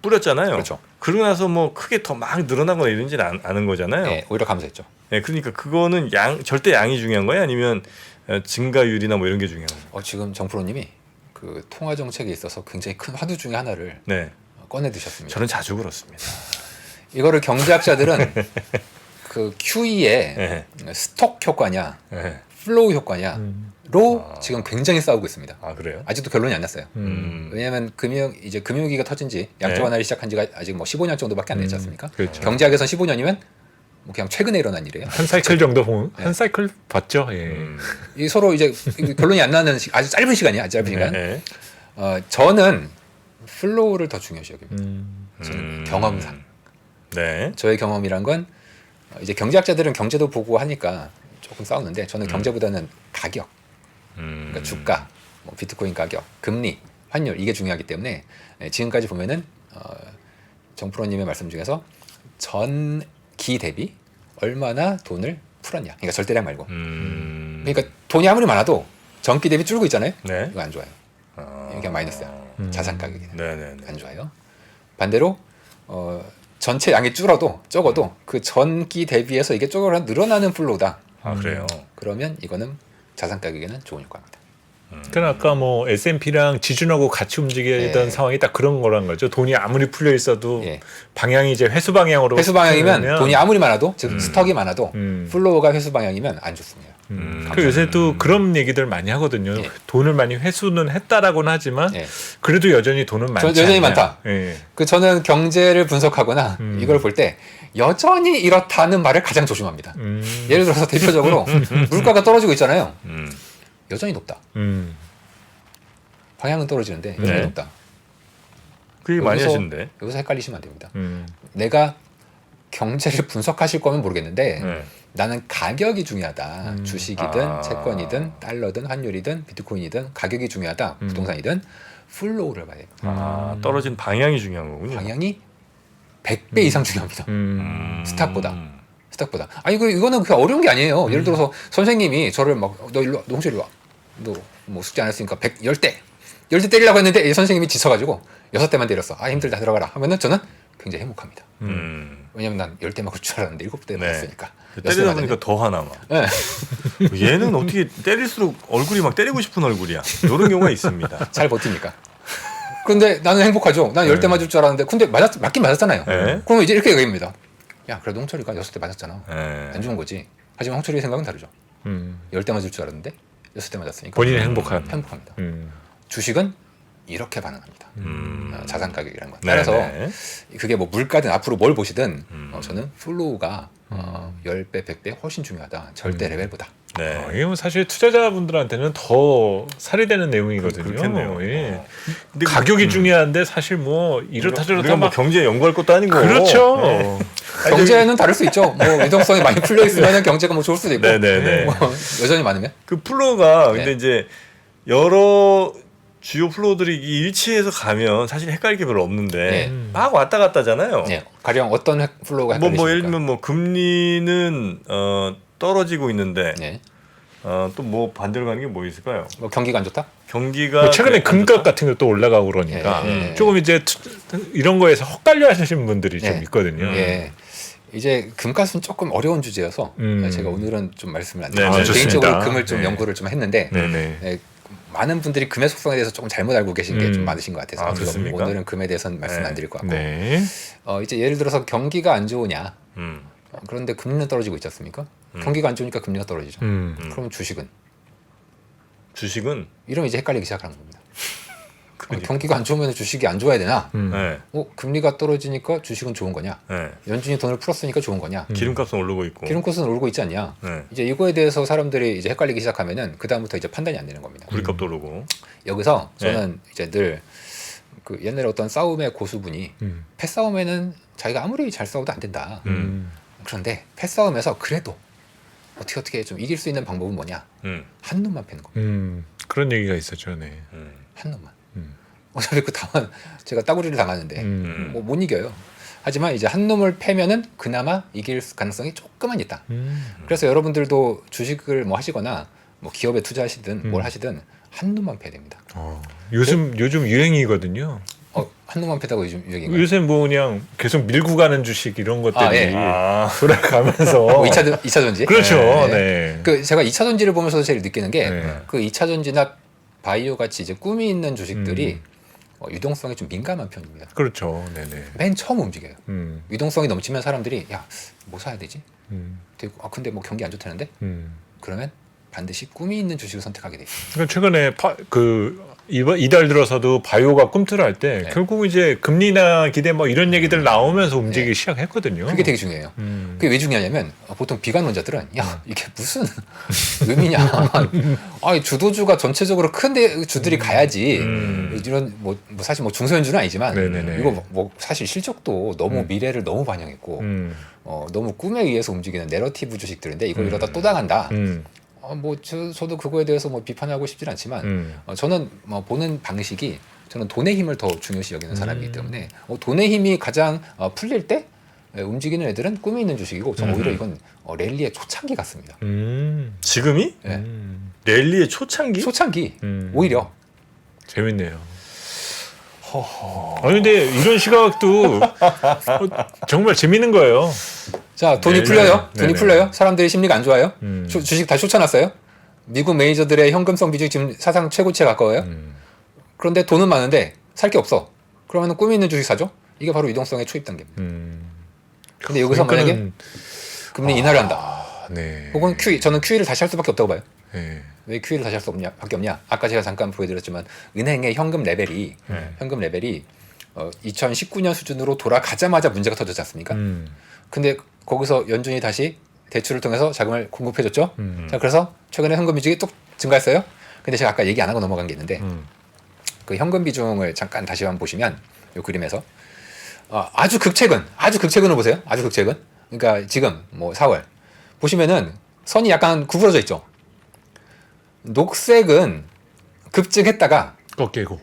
뿌렸잖아요. 그렇죠. 그러고 나서 뭐 크게 더 막 늘어나거나 이러지는 않은 거잖아요. 예, 오히려 감소했죠. 네, 그러니까 그거는 절대 양이 중요한 거예요? 아니면 증가율이나 뭐 이런 게 중요한 거예요? 지금 정프로님이 그 통화 정책에 있어서 굉장히 큰 화두 중에 하나를 네, 꺼내 드셨습니다. 저는 자주 그렇습니다. 이거를 경제학자들은 그 QE의 네. 스톡 효과냐, 네. 플로우 효과냐로 지금 굉장히 싸우고 있습니다. 아 그래요? 아직도 결론이 안 났어요. 왜냐하면 금융위기가 터진 지 양적 네. 완화를 시작한 지가 아직 뭐 15년 정도밖에 안 됐지 않습니까? 그렇죠. 경제학에서는 15년이면 뭐 그냥 최근에 일어난 일이에요. 한 사이클 정도 한 사이클 봤죠. 예. 이 서로 이제 결론이 안 나는 아주 짧은 시간이야, 아주 짧은 시간. 네. 저는 플로우를 더 중요시 여깁니다. 저는 음. 경험상. 네. 저의 경험이란 건 이제 경제학자들은 경제도 보고 하니까 조금 싸우는데 저는 경제보다는 가격, 그러니까 주가, 뭐 비트코인 가격, 금리, 환율 이게 중요하기 때문에 지금까지 보면은 정프로님의 말씀 중에서 전기 대비 얼마나 돈을 풀었냐, 그러니까 절대량 말고, 그러니까 돈이 아무리 많아도 전기 대비 줄고 있잖아요. 네. 이거 안 좋아요. 이게 마이너스야. 자산 가격이 네네네. 안 좋아요. 반대로 전체 양이 적어도 그 전기 대비해서 이게 조금 늘어나는 플로우다. 아 그래요. 그러면 이거는 자산 가격에는 좋은 효과입니다. 그러니까 아까 뭐 S&P랑 지준하고 같이 움직이던 예. 상황이 딱 그런 거란 거죠. 돈이 아무리 풀려 있어도 예. 방향이 이제 회수 방향으로 회수 방향이면 흐르면 돈이 아무리 많아도 즉 스톡이 많아도 플로우가 회수 방향이면 안 좋습니다. 그 요새도 그런 얘기들 많이 하거든요. 예. 돈을 많이 회수는 했다라고는 하지만 예. 그래도 여전히 돈은 많지 여전히 않냐. 많다. 예. 저는 경제를 분석하거나 이걸 볼 때 여전히 이렇다는 말을 가장 조심합니다. 예를 들어서 대표적으로 물가가 떨어지고 있잖아요. 여전히 높다. 방향은 떨어지는데 여전히 네. 높다. 그 얘기 많이 여기서- 하시는데. 여기서 헷갈리시면 안 됩니다. 내가 경제를 분석하실 거면 모르겠는데 네. 나는 가격이 중요하다. 주식이든 아. 채권이든 달러든 환율이든 비트코인이든 가격이 중요하다. 부동산이든 플로우를 봐야 됩니다. 아 떨어진 방향이 중요한 거군요. 방향이 100배 이상 중요합니다. 스탁보다. 스탁보다. 이거는 그렇게 어려운 게 아니에요. 예를 들어서 선생님이 저를 막 너 일로 와. 너 홍철 일로 와. 너 뭐 숙제 안 했으니까 10대 때리려고 했는데 이 선생님이 지쳐가지고 6대만 때렸어. 힘들다 들어가라 하면은 저는 굉장히 행복합니다. 왜냐면 난 10대 맞을 줄 알았는데 7대 네. 맞았으니까. 때리다 보니까 더 화나 막. 네. 얘는 어떻게 때릴수록 얼굴이 막 때리고 싶은 얼굴이야. 이런 경우가 있습니다. 잘 버티니까. 그런데 나는 행복하죠. 난 10대 맞을 줄 알았는데 근데 맞긴 맞았잖아요. 네. 그러면 이제 이렇게 얘기합니다. 야 그래도 홍철이가 6대 맞았잖아. 네. 안 좋은 거지. 하지만 홍철이의 생각은 다르죠. 10대 맞을 줄 알았는데 6대 맞았으니까 본인이 행복한. 행복합니다. 주식은 이렇게 반응합니다. 자산 가격이라는 건. 네, 따라서 네. 그게 뭐 물가든 앞으로 뭘 보시든 저는 플로우가 10배, 100배 훨씬 중요하다. 절대 레벨보다. 네. 이게 뭐 사실 투자자분들한테는 더 살해되는 내용이거든요. 그렇겠네요. 예. 근데 가격이 중요한데 사실 뭐 이렇다 저렇다 우리가 뭐 막 경제 연구할 것도 아니고. 그렇죠. 네. 경제는 다를 수 있죠. 뭐 유동성이 많이 풀려 있으면 경제가 뭐 좋을 수도 있고. 네네네. 뭐 여전히 많으면. 그 플로우가 네. 근데 이제 여러 주요 플로우들이 일치해서 가면 사실 헷갈릴 게 별로 없는데 네. 막 왔다 갔다잖아요. 네. 가령 어떤 플로우가 뭐 헷갈리십니까? 예를 들면 뭐 금리는 떨어지고 있는데 네. 또 뭐 반대로 가는 게 뭐 있을까요? 뭐 경기가 안 좋다? 경기가 뭐 최근에 안 금값 좋다? 같은 것도 올라가고 그러니까 예. 조금 이제 이런 거에서 헛갈려 하시는 분들이 좀 예. 있거든요. 예. 이제 금값은 조금 어려운 주제여서 제가 오늘은 좀 말씀을 안 네, 드리고 네, 개인적으로 좋습니다. 금을 좀 네. 연구를 좀 했는데 네네. 예, 많은 분들이 금의 속성에 대해서 조금 잘못 알고 계신 게 좀 많으신 것 같아서 아, 제가 그렇습니까? 오늘은 금에 대해서는 말씀 네. 안 드릴 것 같고 네. 이제 예를 들어서 경기가 안 좋으냐 그런데 금리는 떨어지고 있지 않습니까? 경기가 안 좋으니까 금리가 떨어지죠. 그럼 주식은 이러면 이제 헷갈리기 시작하는 겁니다. 경기가 안 좋으면 주식이 안 좋아야 되나? 네. 금리가 떨어지니까 주식은 좋은 거냐? 네. 연준이 돈을 풀었으니까 좋은 거냐? 기름값은 오르고 있고. 기름값은 오르고 있지 않냐? 네. 이제 이거에 대해서 사람들이 이제 헷갈리기 시작하면은 그 다음부터 이제 판단이 안 되는 겁니다. 구리값도 오르고. 여기서 저는 이제 늘 그 옛날에 어떤 싸움의 고수분이 패싸움에는 자기가 아무리 잘 싸워도 안 된다. 그런데 패싸움에서 그래도 어떻게 좀 이길 수 있는 방법은 뭐냐? 한 놈만 패는 겁니다. 그런 얘기가 있었죠. 네. 한 놈만. 어차피 그 당한 제가 따구리를 당하는데 뭐 못 이겨요. 하지만 이제 한 놈을 패면은 그나마 이길 가능성이 조금은 있다. 그래서 여러분들도 주식을 뭐 하시거나 뭐 기업에 투자하시든 뭘 하시든 한 놈만 패야 됩니다. 요즘 유행이거든요. 한 놈만 패다고 요즘 유행인가요? 요새 뭐 그냥 계속 밀고 가는 주식 이런 것들이 예. 돌아가면서 2차 전지? 그렇죠. 네. 네. 그 제가 2차 전지를 보면서 제일 느끼는 게 네. 그 2차 전지나 바이오 같이 이제 꿈이 있는 주식들이 유동성이 좀 민감한 편입니다. 그렇죠. 네네. 맨 처음 움직여요. 음. 유동성이 넘치면 사람들이 야, 뭐 사야 되지? 음. 되고, 근데 뭐 경기 안 좋다는데? 음. 그러면 반드시 꿈이 있는 주식을 선택하게 돼 있어요. 그러니까 최근에 이달 들어서도 바이오가 꿈틀할 때 네. 결국 이제 금리나 기대 뭐 이런 얘기들 나오면서 움직이기 시작했거든요. 그게 되게 중요해요. 그게 왜 중요하냐면 보통 비관론자들은 야 이게 무슨 의미냐? 아 주도주가 전체적으로 큰데 주들이 가야지. 이런 뭐 사실 뭐 중소형주는 아니지만 네네네. 이거 뭐 사실 실적도 너무 미래를 너무 반영했고 너무 꿈에 의해서 움직이는 내러티브 주식들인데 이걸 이러다 또 당한다. 저도 그거에 대해서 뭐 비판하고 싶진 않지만 저는 뭐 보는 방식이 저는 돈의 힘을 더 중요시 여기는 사람이기 때문에 돈의 힘이 가장 풀릴 때 움직이는 애들은 꿈이 있는 주식이고 저는 오히려 이건 랠리의 초창기 같습니다. 지금이? 네. 랠리의 초창기? 초창기 오히려 재밌네요. 아니 근데 이런 시각도 정말 재밌는 거예요. 자 돈이 네네. 풀려요. 돈이 네네. 풀려요. 사람들이 심리가 안 좋아요. 음. 주식 다 쫓아놨어요. 미국 메이저들의 현금성 비중이 지금 사상 최고치에 가까워요. 그런데 돈은 많은데 살 게 없어. 그러면 꿈이 있는 주식 사죠. 이게 바로 유동성의 초입 단계입니다. 근데 여기서 만약에 금리 인하를 한다. 네. 혹은 저는 QE를 다시 할 수밖에 없다고 봐요. 네. 왜 QE를 다시 할 수 밖에 없냐? 아까 제가 잠깐 보여드렸지만 은행의 현금 레벨이 2019년 수준으로 돌아가자마자 문제가 터졌지 않습니까? 근데 거기서 연준이 다시 대출을 통해서 자금을 공급해줬죠. 자, 그래서 최근에 현금 비중이 또 증가했어요. 근데 제가 아까 얘기 안 하고 넘어간 게 있는데 그 현금 비중을 잠깐 다시 한번 보시면 이 그림에서 아주 극최근을 보세요. 아주 극최근. 그러니까 지금 뭐 4월 보시면은 선이 약간 구부러져 있죠. 녹색은 급증했다가 꺾이고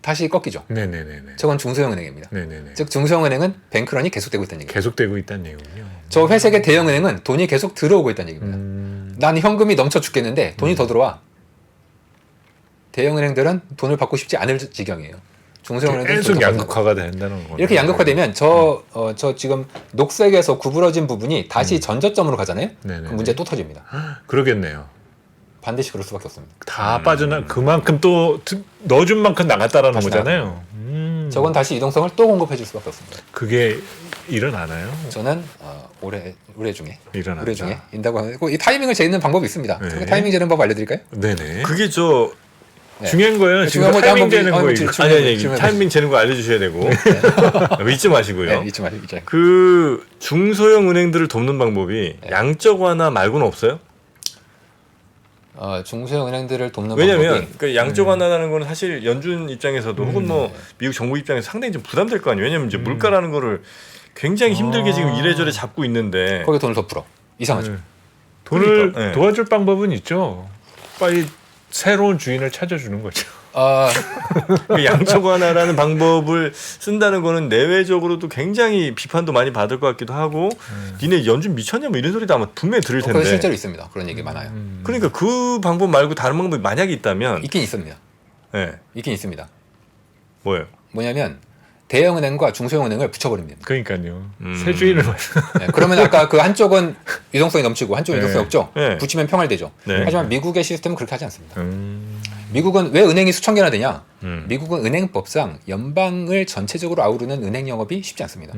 다시 꺾이죠. 네네네네. 저건 중소형은행입니다. 네네네. 즉 중소형은행은 뱅크런이 계속되고 있다는 얘기예요. 계속되고 있다는 얘기군요. 저 회색의 대형은행은 돈이 계속 들어오고 있다는 얘기입니다. 난 현금이 넘쳐 죽겠는데 돈이 더 들어와. 대형은행들은 돈을 받고 싶지 않을 지경이에요. 중소형은행들은 계속 돈을 더 양극화가 된다는 거. 이렇게 양극화되면 저 지금 녹색에서 구부러진 부분이 다시 전저점으로 가잖아요. 네네네. 그럼 문제 또 터집니다. 그러겠네요. 반드시 그럴 수밖에 없습니다. 다 그만큼 또 넣어준 만큼 나갔다라는 다시 거잖아요. 저건 다시 유동성을 또 공급해 줄 수밖에 없습니다. 그게 일어나나요? 저는 올해 중에 일어난다. 올해 중에 인다고 하고 이 타이밍을 재는 방법이 있습니다. 네. 그 타이밍 재는 법 알려드릴까요? 네네. 그게 저 네. 중요한 거예요. 지금 중요한 거 타이밍 한번 되는 한번 거 질- 이거. 질- 아니 질문해 타이밍 재는 거 알려주셔야 되고 잊지 마시고요. 네, 잊지 마세요. 그 중소형 은행들을 돕는 방법이 네. 양적 완화 말고는 없어요? 중소형 은행들을 돕는 왜냐면 방법이 그 양적 완화라는 거는 사실 연준 입장에서도 혹은 뭐 미국 정부 입장에서 상당히 좀 부담될 거 아니에요. 왜냐면 이제 물가라는 거를 굉장히 힘들게 지금 이래저래 잡고 있는데 거기에 돈을 더 풀어. 이상하죠. 네. 돈을 그러니까, 네. 도와줄 방법은 있죠. 빨리 새로운 주인을 찾아주는 거죠. 그 양적 완화라는 방법을 쓴다는 거는 내외적으로도 굉장히 비판도 많이 받을 것 같기도 하고 니네 연준 미쳤냐 뭐 이런 소리도 아마 분명히 들을 텐데. 그거 실제로 있습니다. 그런 얘기 많아요. 그러니까 그 방법 말고 다른 방법이 만약에 있다면 있긴 있습니다. 네. 있긴 있습니다. 뭐예요? 뭐냐면 대형 은행과 중소형 은행을 붙여버립니다. 그러니까요. 새 주인을 네, 그러면 아까 그 한쪽은 유동성이 넘치고 한쪽은 네. 유동성이 없죠. 네. 붙이면 평활되죠. 네. 하지만 미국의 시스템은 그렇게 하지 않습니다. 미국은 왜 은행이 수천 개나 되냐? 미국은 은행법상 연방을 전체적으로 아우르는 은행 영업이 쉽지 않습니다.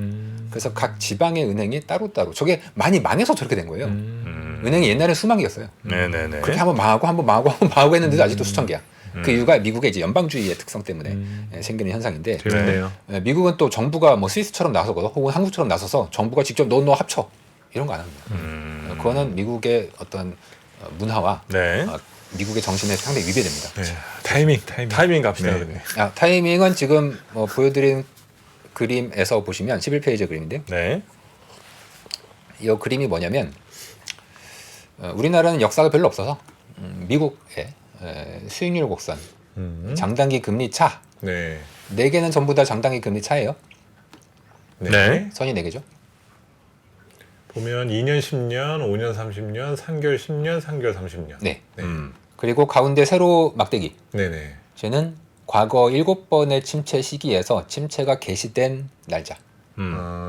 그래서 각 지방의 은행이 따로따로 저게 많이 망해서 저렇게 된 거예요. 은행이 옛날에 수만 개였어요. 네네네. 그렇게 한번 망하고 한번 망하고 한번 망하고 했는데도 아직도 수천 개야. 그 이유가 미국의 이제 연방주의의 특성 때문에 생기는 현상인데 재밌네요. 미국은 또 정부가 뭐 스위스처럼 나서거나 혹은 한국처럼 나서서 정부가 직접 너 합쳐 이런 거 안 합니다. 그거는 미국의 어떤 문화와 네. 미국의 정신에 상당히 위배됩니다. 네. 타이밍 갑시다. 네. 그러면. 타이밍은 지금 보여드린 그림에서 보시면 11페이지 그림인데요. 네. 이 그림이 뭐냐면 우리나라는 역사가 별로 없어서 미국의 수익률 곡선, 장단기 금리 차 네. 4개는 전부 다 장단기 금리 차예요. 네. 선이 4개죠. 보면 2년 10년, 5년 30년, 3개월 10년, 3개월 30년. 네. 네. 그리고 가운데 세로 막대기. 네네. 쟤는 과거 7번의 침체 시기에서 침체가 개시된 날짜.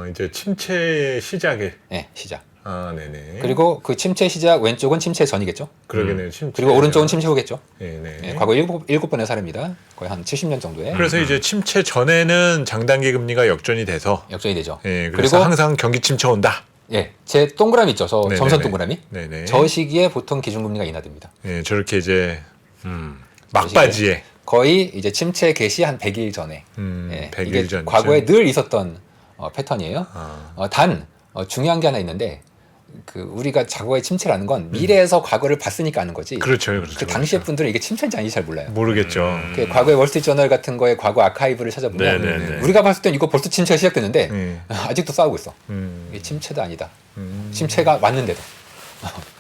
이제 침체의 시작에. 네, 시작. 아, 네네. 그리고 그 침체 시작 왼쪽은 침체 전이겠죠. 그러겠네요. 침체. 그리고 오른쪽은 침체 후겠죠. 네네. 네, 과거 7번의 사례입니다. 거의 한 70년 정도에 그래서 이제 침체 전에는 장단기 금리가 역전이 돼서 역전이 되죠. 예, 그래서 그리고 항상 경기 침체 온다. 예, 제 동그라미 있죠. 저 네네네. 점선 동그라미. 네네. 저 시기에 보통 기준금리가 인하됩니다. 예, 저렇게 이제 막바지에 거의 이제 침체 개시 한 100일 전에. 100일 이게 전쯤. 과거에 늘 있었던 패턴이에요. 아. 단 중요한 게 하나 있는데 그 우리가 과거의 침체라는 건 미래에서 과거를 봤으니까 아는 거지. 그렇죠, 그렇죠. 그 당시의 분들은 이게 침체인지 아닌지 잘 몰라요. 모르겠죠. 그 과거의 월스트리트저널 같은 거에 과거 아카이브를 찾아보면 네네네. 우리가 봤을 땐 이거 벌써 침체가 시작됐는데 네. 아직도 싸우고 있어. 이게 침체도 아니다. 침체가 왔는데도.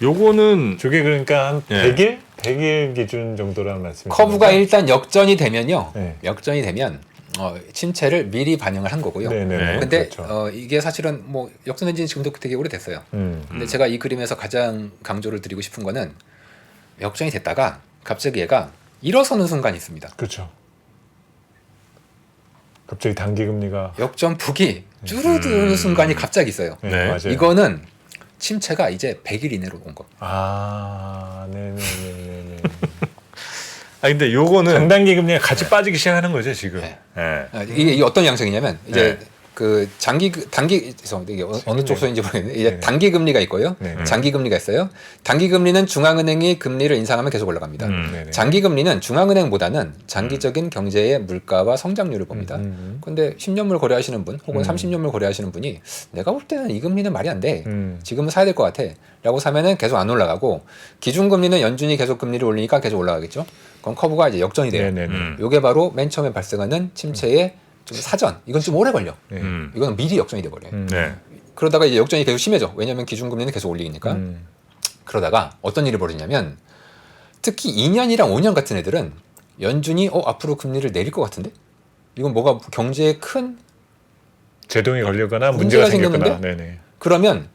요거는 저게 그러니까 한 예. 100일? 100일 기준 정도라는 말씀이죠. 커브가 일단 역전이 되면요. 네. 역전이 되면 침체를 미리 반영을 한 거고요. 네네. 근데 그렇죠. 이게 사실은 뭐 역전된 지는 지금도 되게 오래됐어요. 근데 제가 이 그림에서 가장 강조를 드리고 싶은 거는 역전이 됐다가 갑자기 얘가 일어서는 순간이 있습니다. 그렇죠. 갑자기 단기 금리가 역전폭이 줄어드는 순간이 갑자기 있어요. 네, 네. 맞아요. 이거는 침체가 이제 100일 이내로 온 거. 아, 네네네네. 아 근데 요거는 장단기 금리가 같이 빠지기 시작하는 거죠 지금. 네. 예. 이게 어떤 양상이냐면 이제 네. 그 단기 죄송합니다. 이게 어느 쪽 소인지 모르겠는데 이제 네. 단기 금리가 있고요. 네. 장기 금리가 있어요. 단기 금리는 중앙은행이 금리를 인상하면 계속 올라갑니다. 네네. 장기 금리는 중앙은행보다는 장기적인 경제의 물가와 성장률을 봅니다. 근데 10년물 거래하시는 분 혹은 30년물 거래하시는 분이 내가 볼 때는 이 금리는 말이 안 돼. 지금은 사야 될 것 같아. 라고 사면은 계속 안 올라가고 기준금리는 연준이 계속 금리를 올리니까 계속 올라가겠죠. 그럼 커브가 이제 역전이 돼요. 네네네. 요게 바로 맨 처음에 발생하는 침체의 좀 사전. 이건 좀 오래 걸려. 네. 이거는 미리 역전이 돼버려요. 네. 그러다가 이제 역전이 계속 심해져. 왜냐하면 기준금리는 계속 올리니까. 그러다가 어떤 일이 벌어지냐면 특히 2년이랑 5년 같은 애들은 연준이 앞으로 금리를 내릴 것 같은데? 이건 뭐가 경제에 큰 제동이 걸리거나 문제가 문제가 생겼거나. 생겼는데? 네네. 그러면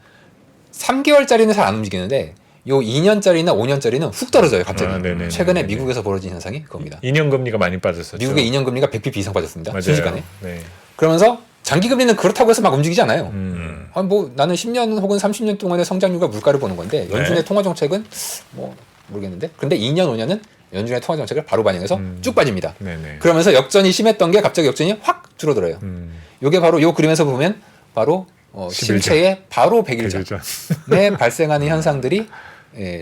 3개월짜리는 잘 안 움직이는데 요 2년짜리나 5년짜리는 훅 떨어져요 갑자기. 아, 네네네. 최근에 미국에서 벌어진 현상이 그겁니다. 2년 금리가 많이 빠졌었죠. 미국의 2년 금리가 100bp 이상 빠졌습니다. 맞아요. 순식간에. 네. 그러면서 장기 금리는 그렇다고 해서 막 움직이지 않아요. 아니, 뭐 나는 10년 혹은 30년 동안의 성장률과 물가를 보는 건데 연준의 네. 통화 정책은 뭐 모르겠는데. 근데 2년 5년은 연준의 통화 정책을 바로 반영해서 쭉 빠집니다. 네네. 그러면서 역전이 심했던 게 갑자기 역전이 확 줄어들어요. 요게 바로 요 그림에서 보면 바로 11전. 침체의 바로 100일 그렇죠. 전에 발생하는 현상들이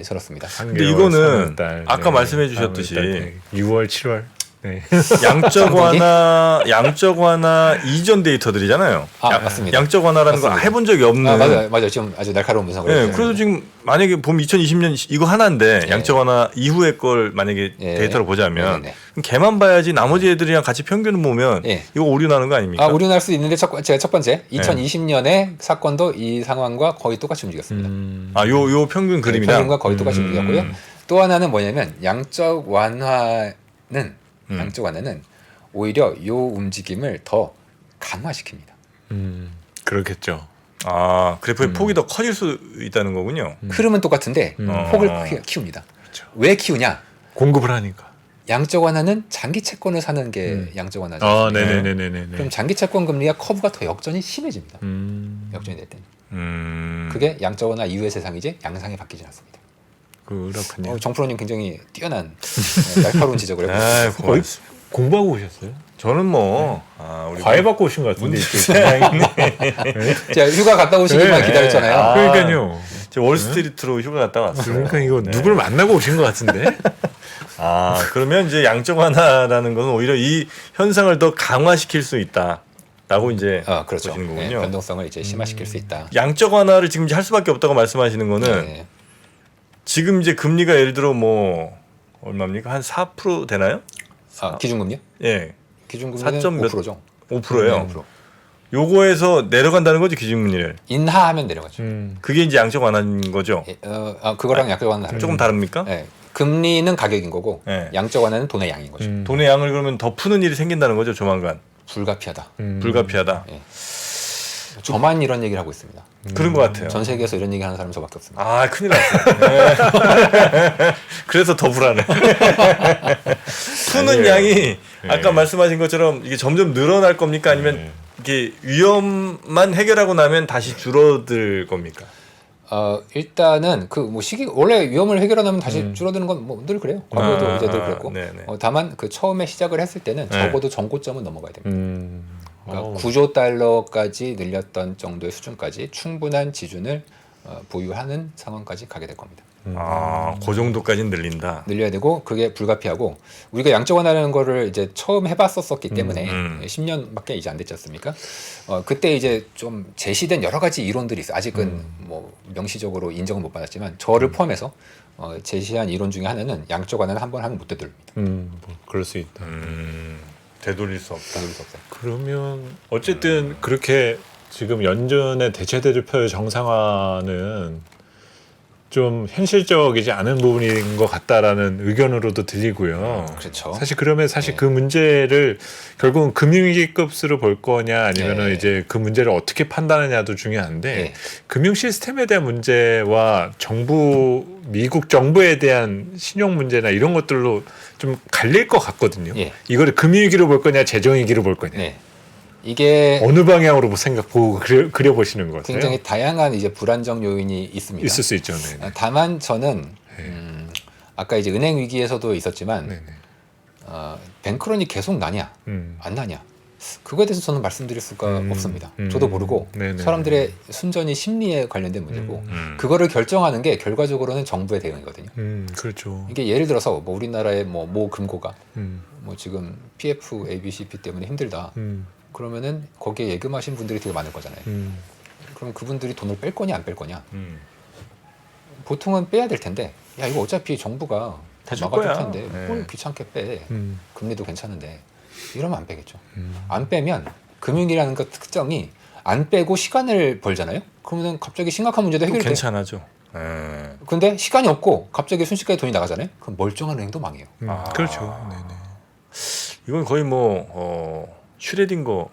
저렇습니다. 근데 이거는 아까 말씀해 주셨듯이 6월, 7월. 네. 양적 완화 이전 데이터들이잖아요. 맞습니다. 양적 완화라는 거 맞습니다. 해본 적이 없는. 맞아요. 지금 아주 날카로운 분석을 네, 했어요. 그래서 지금 만약에 봄 2020년 이거 하나인데 양적 완화 이후의 걸 만약에 데이터로 보자면 네네네. 그럼 걔만 봐야지 나머지 애들이랑 같이 평균을 보면 예. 이거 오류 나는 거 아닙니까? 오류 날 수 있는데 제가 첫 번째 2020년에 사건도 이 상황과 거의 똑같이 움직였습니다. 요 평균 그림이랑 평균과 거의 똑같이 움직였고요. 또 하나는 뭐냐면 양적 완화는 오히려 요 움직임을 더 강화시킵니다. 그렇겠죠. 그래프의 폭이 더 커질 수 있다는 거군요. 흐름은 똑같은데 폭을 키웁니다. 왜 키우냐? 공급을 하니까. 양적 완화는 장기 채권을 사는 게 양적 완화죠. 네네네네네. 그럼 장기 채권 금리와 커브가 더 역전이 심해집니다. 역전이 될 때는. 그게 양적 완화 이후의 세상이지 양상이 바뀌지 않습니다. 그렇군요. 정프로님 굉장히 뛰어난 날카로운 지적을 해보셨습니다. 거의 공부하고 오셨어요? 저는 뭐 우리 과외 받고 오신 것 같은데. 제가 휴가 갔다 오시기만 기다렸잖아요. 그러니까요. 저 월스트리트로 휴가 갔다 왔어요. 그러니까 이거 누구를 만나고 오신 것 같은데. 그러면 이제 양적 완화라는 것은 오히려 이 현상을 더 강화시킬 수 있다라고 이제 그렇죠. 보시는 거군요. 네, 변동성을 이제 심화시킬 수 있다. 양적 완화를 지금 이제 할 수밖에 없다고 말씀하시는 거는 네. 지금 이제 금리가 예를 들어 뭐 얼마입니까? 한 4% 되나요? 기준금리요? 예. 기준금리는 4점 몇- 5%죠. 5%예요. 5%. 요거에서 내려간다는 거죠, 기준금리를. 인하하면 내려가죠. 그게 이제 양적 완화인 거죠. 그거랑 양적 완화는 다르죠. 조금 다릅니까? 네. 금리는 가격인 거고 네. 양적 완화는 돈의 양인 거죠. 돈의 양을 그러면 더 푸는 일이 생긴다는 거죠, 조만간. 불가피하다. 불가피하다. 예. 저만 이런 얘기를 하고 있습니다. 그런 것 같아요. 전 세계에서 이런 얘기 하는 사람은 저밖에 없습니다. 아, 큰일 났어. 네. 그래서 더 불안해. 푸는 아니에요. 양이 아까 네. 말씀하신 것처럼 이게 점점 늘어날 겁니까? 아니면 네. 이게 위험만 해결하고 나면 다시 줄어들 겁니까? 일단은 그 뭐 시기 원래 위험을 해결하면 다시 줄어드는 건 뭐 늘 그래요. 과거에도 이제 늘 그랬고. 네네. 다만 그 처음에 시작을 했을 때는 네. 적어도 정고점은 넘어가야 됩니다. 그러니까 어우. 9조 달러까지 늘렸던 정도의 수준까지 충분한 지준을 보유하는 상황까지 가게 될 겁니다. 아, 그 정도까지는 늘린다. 늘려야 되고 그게 불가피하고 우리가 양적 완화라는 거를 이제 처음 해봤었기 때문에 10년밖에 이제 안 됐지 않습니까? 그때 이제 좀 제시된 여러 가지 이론들이 있어. 요 아직은 뭐 명시적으로 인정은 못 받았지만 저를 포함해서 제시한 이론 중에 하나는 양적 완화는 한 번 하면 못 되돌립니다. 뭐 그럴 수 있다. 되돌릴 수 없다. 되돌릴 수 없어요. 그러면 어쨌든 그렇게 지금 연준의 대체대조표의 정상화는 좀 현실적이지 않은 부분인 것 같다라는 의견으로도 들리고요. 그렇죠. 사실 그러면 네. 그 문제를 결국은 금융위기급으로 볼 거냐 아니면은 네. 이제 그 문제를 어떻게 판단하냐도 중요한데 네. 금융 시스템에 대한 문제와 미국 정부에 대한 신용 문제나 이런 것들로 좀 갈릴 것 같거든요. 예. 이거를 금융위기로 볼 거냐 재정위기로 볼 거냐. 네. 이게 어느 방향으로 보고 그려보시는 것 같아요. 굉장히 다양한 이제 불안정 요인이 있습니다. 있을 수 있죠. 네. 다만 저는 아까 이제 은행 위기에서도 있었지만 네네. 뱅크런이 계속 나냐 안 나냐 그거에 대해서 저는 말씀드릴 수가 없습니다. 저도 모르고 네네. 사람들의 순전히 심리에 관련된 문제고 그거를 결정하는 게 결과적으로는 정부의 대응이거든요. 그렇죠. 이게 예를 들어서 뭐 우리나라의 모 금고가 음, 뭐 지금 PF, ABCP 때문에 힘들다. 음, 그러면은 거기에 예금하신 분들이 되게 많을 거잖아요. 그럼 그분들이 돈을 뺄 거냐 안 뺄 거냐? 보통은 빼야 될 텐데 야 이거 어차피 정부가 다줄 막아줄 거야. 텐데 네. 뭘 귀찮게 빼. 금리도 괜찮은데 이러면 안 빼겠죠. 음. 안 빼면 금융이라는 것 특성이 안 빼고 시간을 벌잖아요. 그러면 갑자기 심각한 문제도 또 해결돼. 괜찮아죠. 근데 시간이 없고 갑자기 순식간에 돈이 나가잖아요. 그럼 멀쩡한 은행도 망해요. 그렇죠. 네네. 이건 거의 뭐 슈레딩거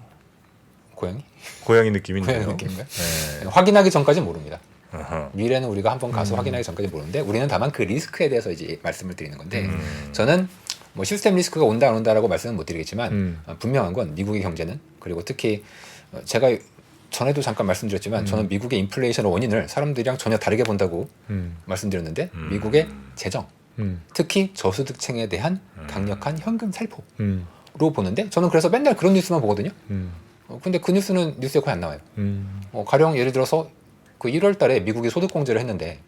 고양이? 고양이 느낌인데요. 고양이 느낌인가요? 네. 확인하기 전까지 모릅니다. 어허. 미래는 우리가 한번 가서 확인하기 전까지 모르는데 우리는 다만 그 리스크에 대해서 이제 말씀을 드리는 건데 저는 뭐 시스템 리스크가 온다 안 온다라고 말씀은 못 드리겠지만 분명한 건 미국의 경제는 그리고 특히 제가 전에도 잠깐 말씀드렸지만 저는 미국의 인플레이션의 원인을 사람들이랑 전혀 다르게 본다고 말씀드렸는데 미국의 재정 특히 저소득층에 대한 강력한 현금 살포로 보는데 저는 그래서 맨날 그런 뉴스만 보거든요. 근데 그 뉴스는 뉴스에 거의 안 나와요. 가령 예를 들어서 그 1월 달에 미국이 소득공제를 했는데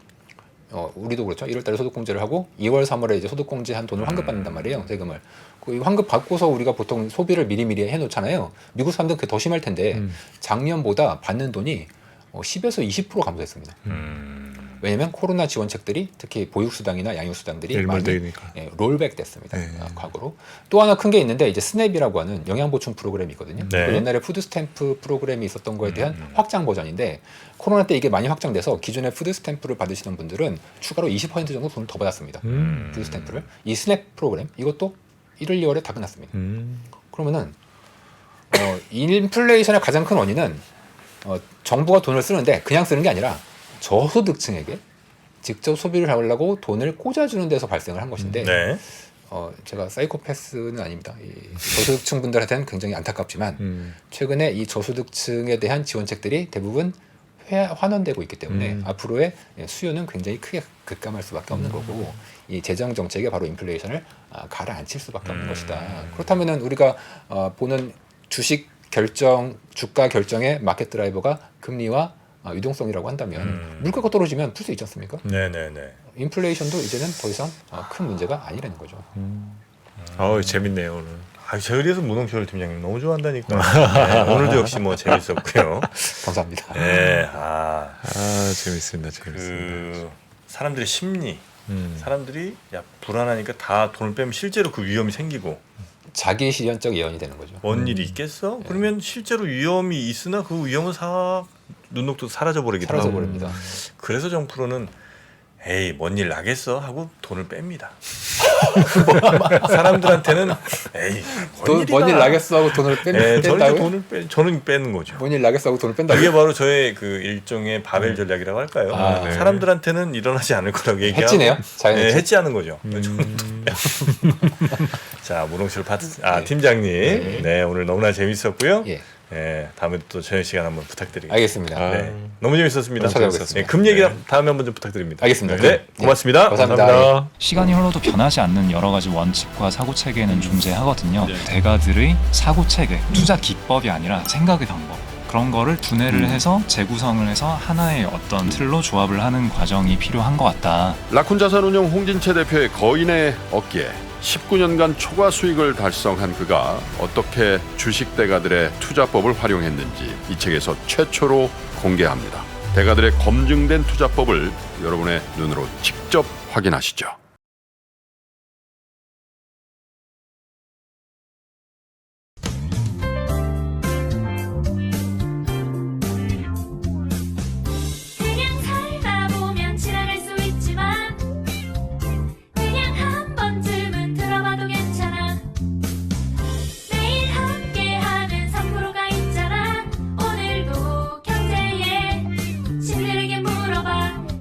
우리도 그렇죠. 1월 달에 소득공제를 하고 2월, 3월에 이제 소득공제한 돈을 환급받는단 말이에요. 세금을. 그 환급 받고서 우리가 보통 소비를 미리미리 해놓잖아요. 미국 사람들은 그게 더 심할 텐데 작년보다 받는 돈이 10에서 20% 감소했습니다. 왜냐하면 코로나 지원책들이 특히 보육수당이나 양육수당들이 많이 일몰되니까. 롤백 됐습니다. 네. 과거로. 또 하나 큰 게 있는데 이제 스냅이라고 하는 영양보충 프로그램이 있거든요. 네. 그 옛날에 푸드스탬프 프로그램이 있었던 거에 대한 확장 버전인데 코로나 때 이게 많이 확장돼서 기존에 푸드스탬프를 받으시던 분들은 추가로 20% 정도 돈을 더 받았습니다. 푸드스탬프를. 이 스냅 프로그램 이것도 1월, 2월에 다 끝났습니다. 그러면은 인플레이션의 가장 큰 원인은 정부가 돈을 쓰는데 그냥 쓰는 게 아니라 저소득층에게 직접 소비를 하려고 돈을 꽂아주는 데서 발생을 한 것인데 네. 제가 사이코패스는 아닙니다. 이 저소득층 분들한테는 굉장히 안타깝지만 최근에 이 저소득층에 대한 지원책들이 대부분 환원되고 있기 때문에 앞으로의 수요는 굉장히 크게 급감할 수밖에 없는 거고 이 재정 정책이 바로 인플레이션을 가라앉힐 수밖에 없는 것이다. 그렇다면은 우리가 보는 주식 결정, 주가 결정의 마켓 드라이버가 금리와 유동성이라고 한다면 물가가 떨어지면 풀 수 있지 않습니까? 네네네. 인플레이션도 이제는 더 이상 큰 문제가 아니라는 거죠. 재밌네요 오늘. 저 이래서 문홍철 팀장님 너무 좋아한다니까. 네, 오늘도 역시 뭐 재밌었고요. 감사합니다. 네. 재밌습니다. 그 사람들의 심리, 사람들이 불안하니까 다 돈을 빼면 실제로 그 위험이 생기고 자기 실현적 예언이 되는 거죠. 뭔 일이 있겠어? 그러면 실제로 위험이 있으나 그 위험은 눈녹도 사라져 버리기도 하고. 사라져버립니다. 그래서 정프로는 에이 뭔 일 나겠어 하고 돈을 뺍니다. 사람들한테는 에이 뭔일 나겠어 하고 돈을 저는 뺀다고요? 저는 빼는 거죠. 뭔일 나겠어 하고 돈을 뺀다고요? 그게 바로 저의 그 일종의 바벨 전략이라고 할까요? 아, 네. 사람들한테는 일어나지 않을 거라고 얘기하고 해지네요. 자연 해지. 해지하는 거죠. 자, 무롱실 팀장님, 네 오늘 너무나 재밌었고요. 예. 다음에 또 저녁 시간 한번 부탁드리겠습니다. 알겠습니다. 네, 너무 재밌었습니다. 찾아오겠습니다. 금 얘기 다음에 한번 좀 부탁드립니다. 알겠습니다. 네, 고맙습니다. 감사합니다. 시간이 흘러도 변하지 않는 여러 가지 원칙과 사고 체계는 존재하거든요. 대가들의 사고 체계, 투자 기법이 아니라 생각의 방법. 그런 거를 분해를 해서 재구성을 해서 하나의 어떤 틀로 조합을 하는 과정이 필요한 것 같다. 라쿤 자산운용 홍진채 대표의 거인의 어깨 19년간 초과 수익을 달성한 그가 어떻게 주식 대가들의 투자법을 활용했는지 이 책에서 최초로 공개합니다. 대가들의 검증된 투자법을 여러분의 눈으로 직접 확인하시죠.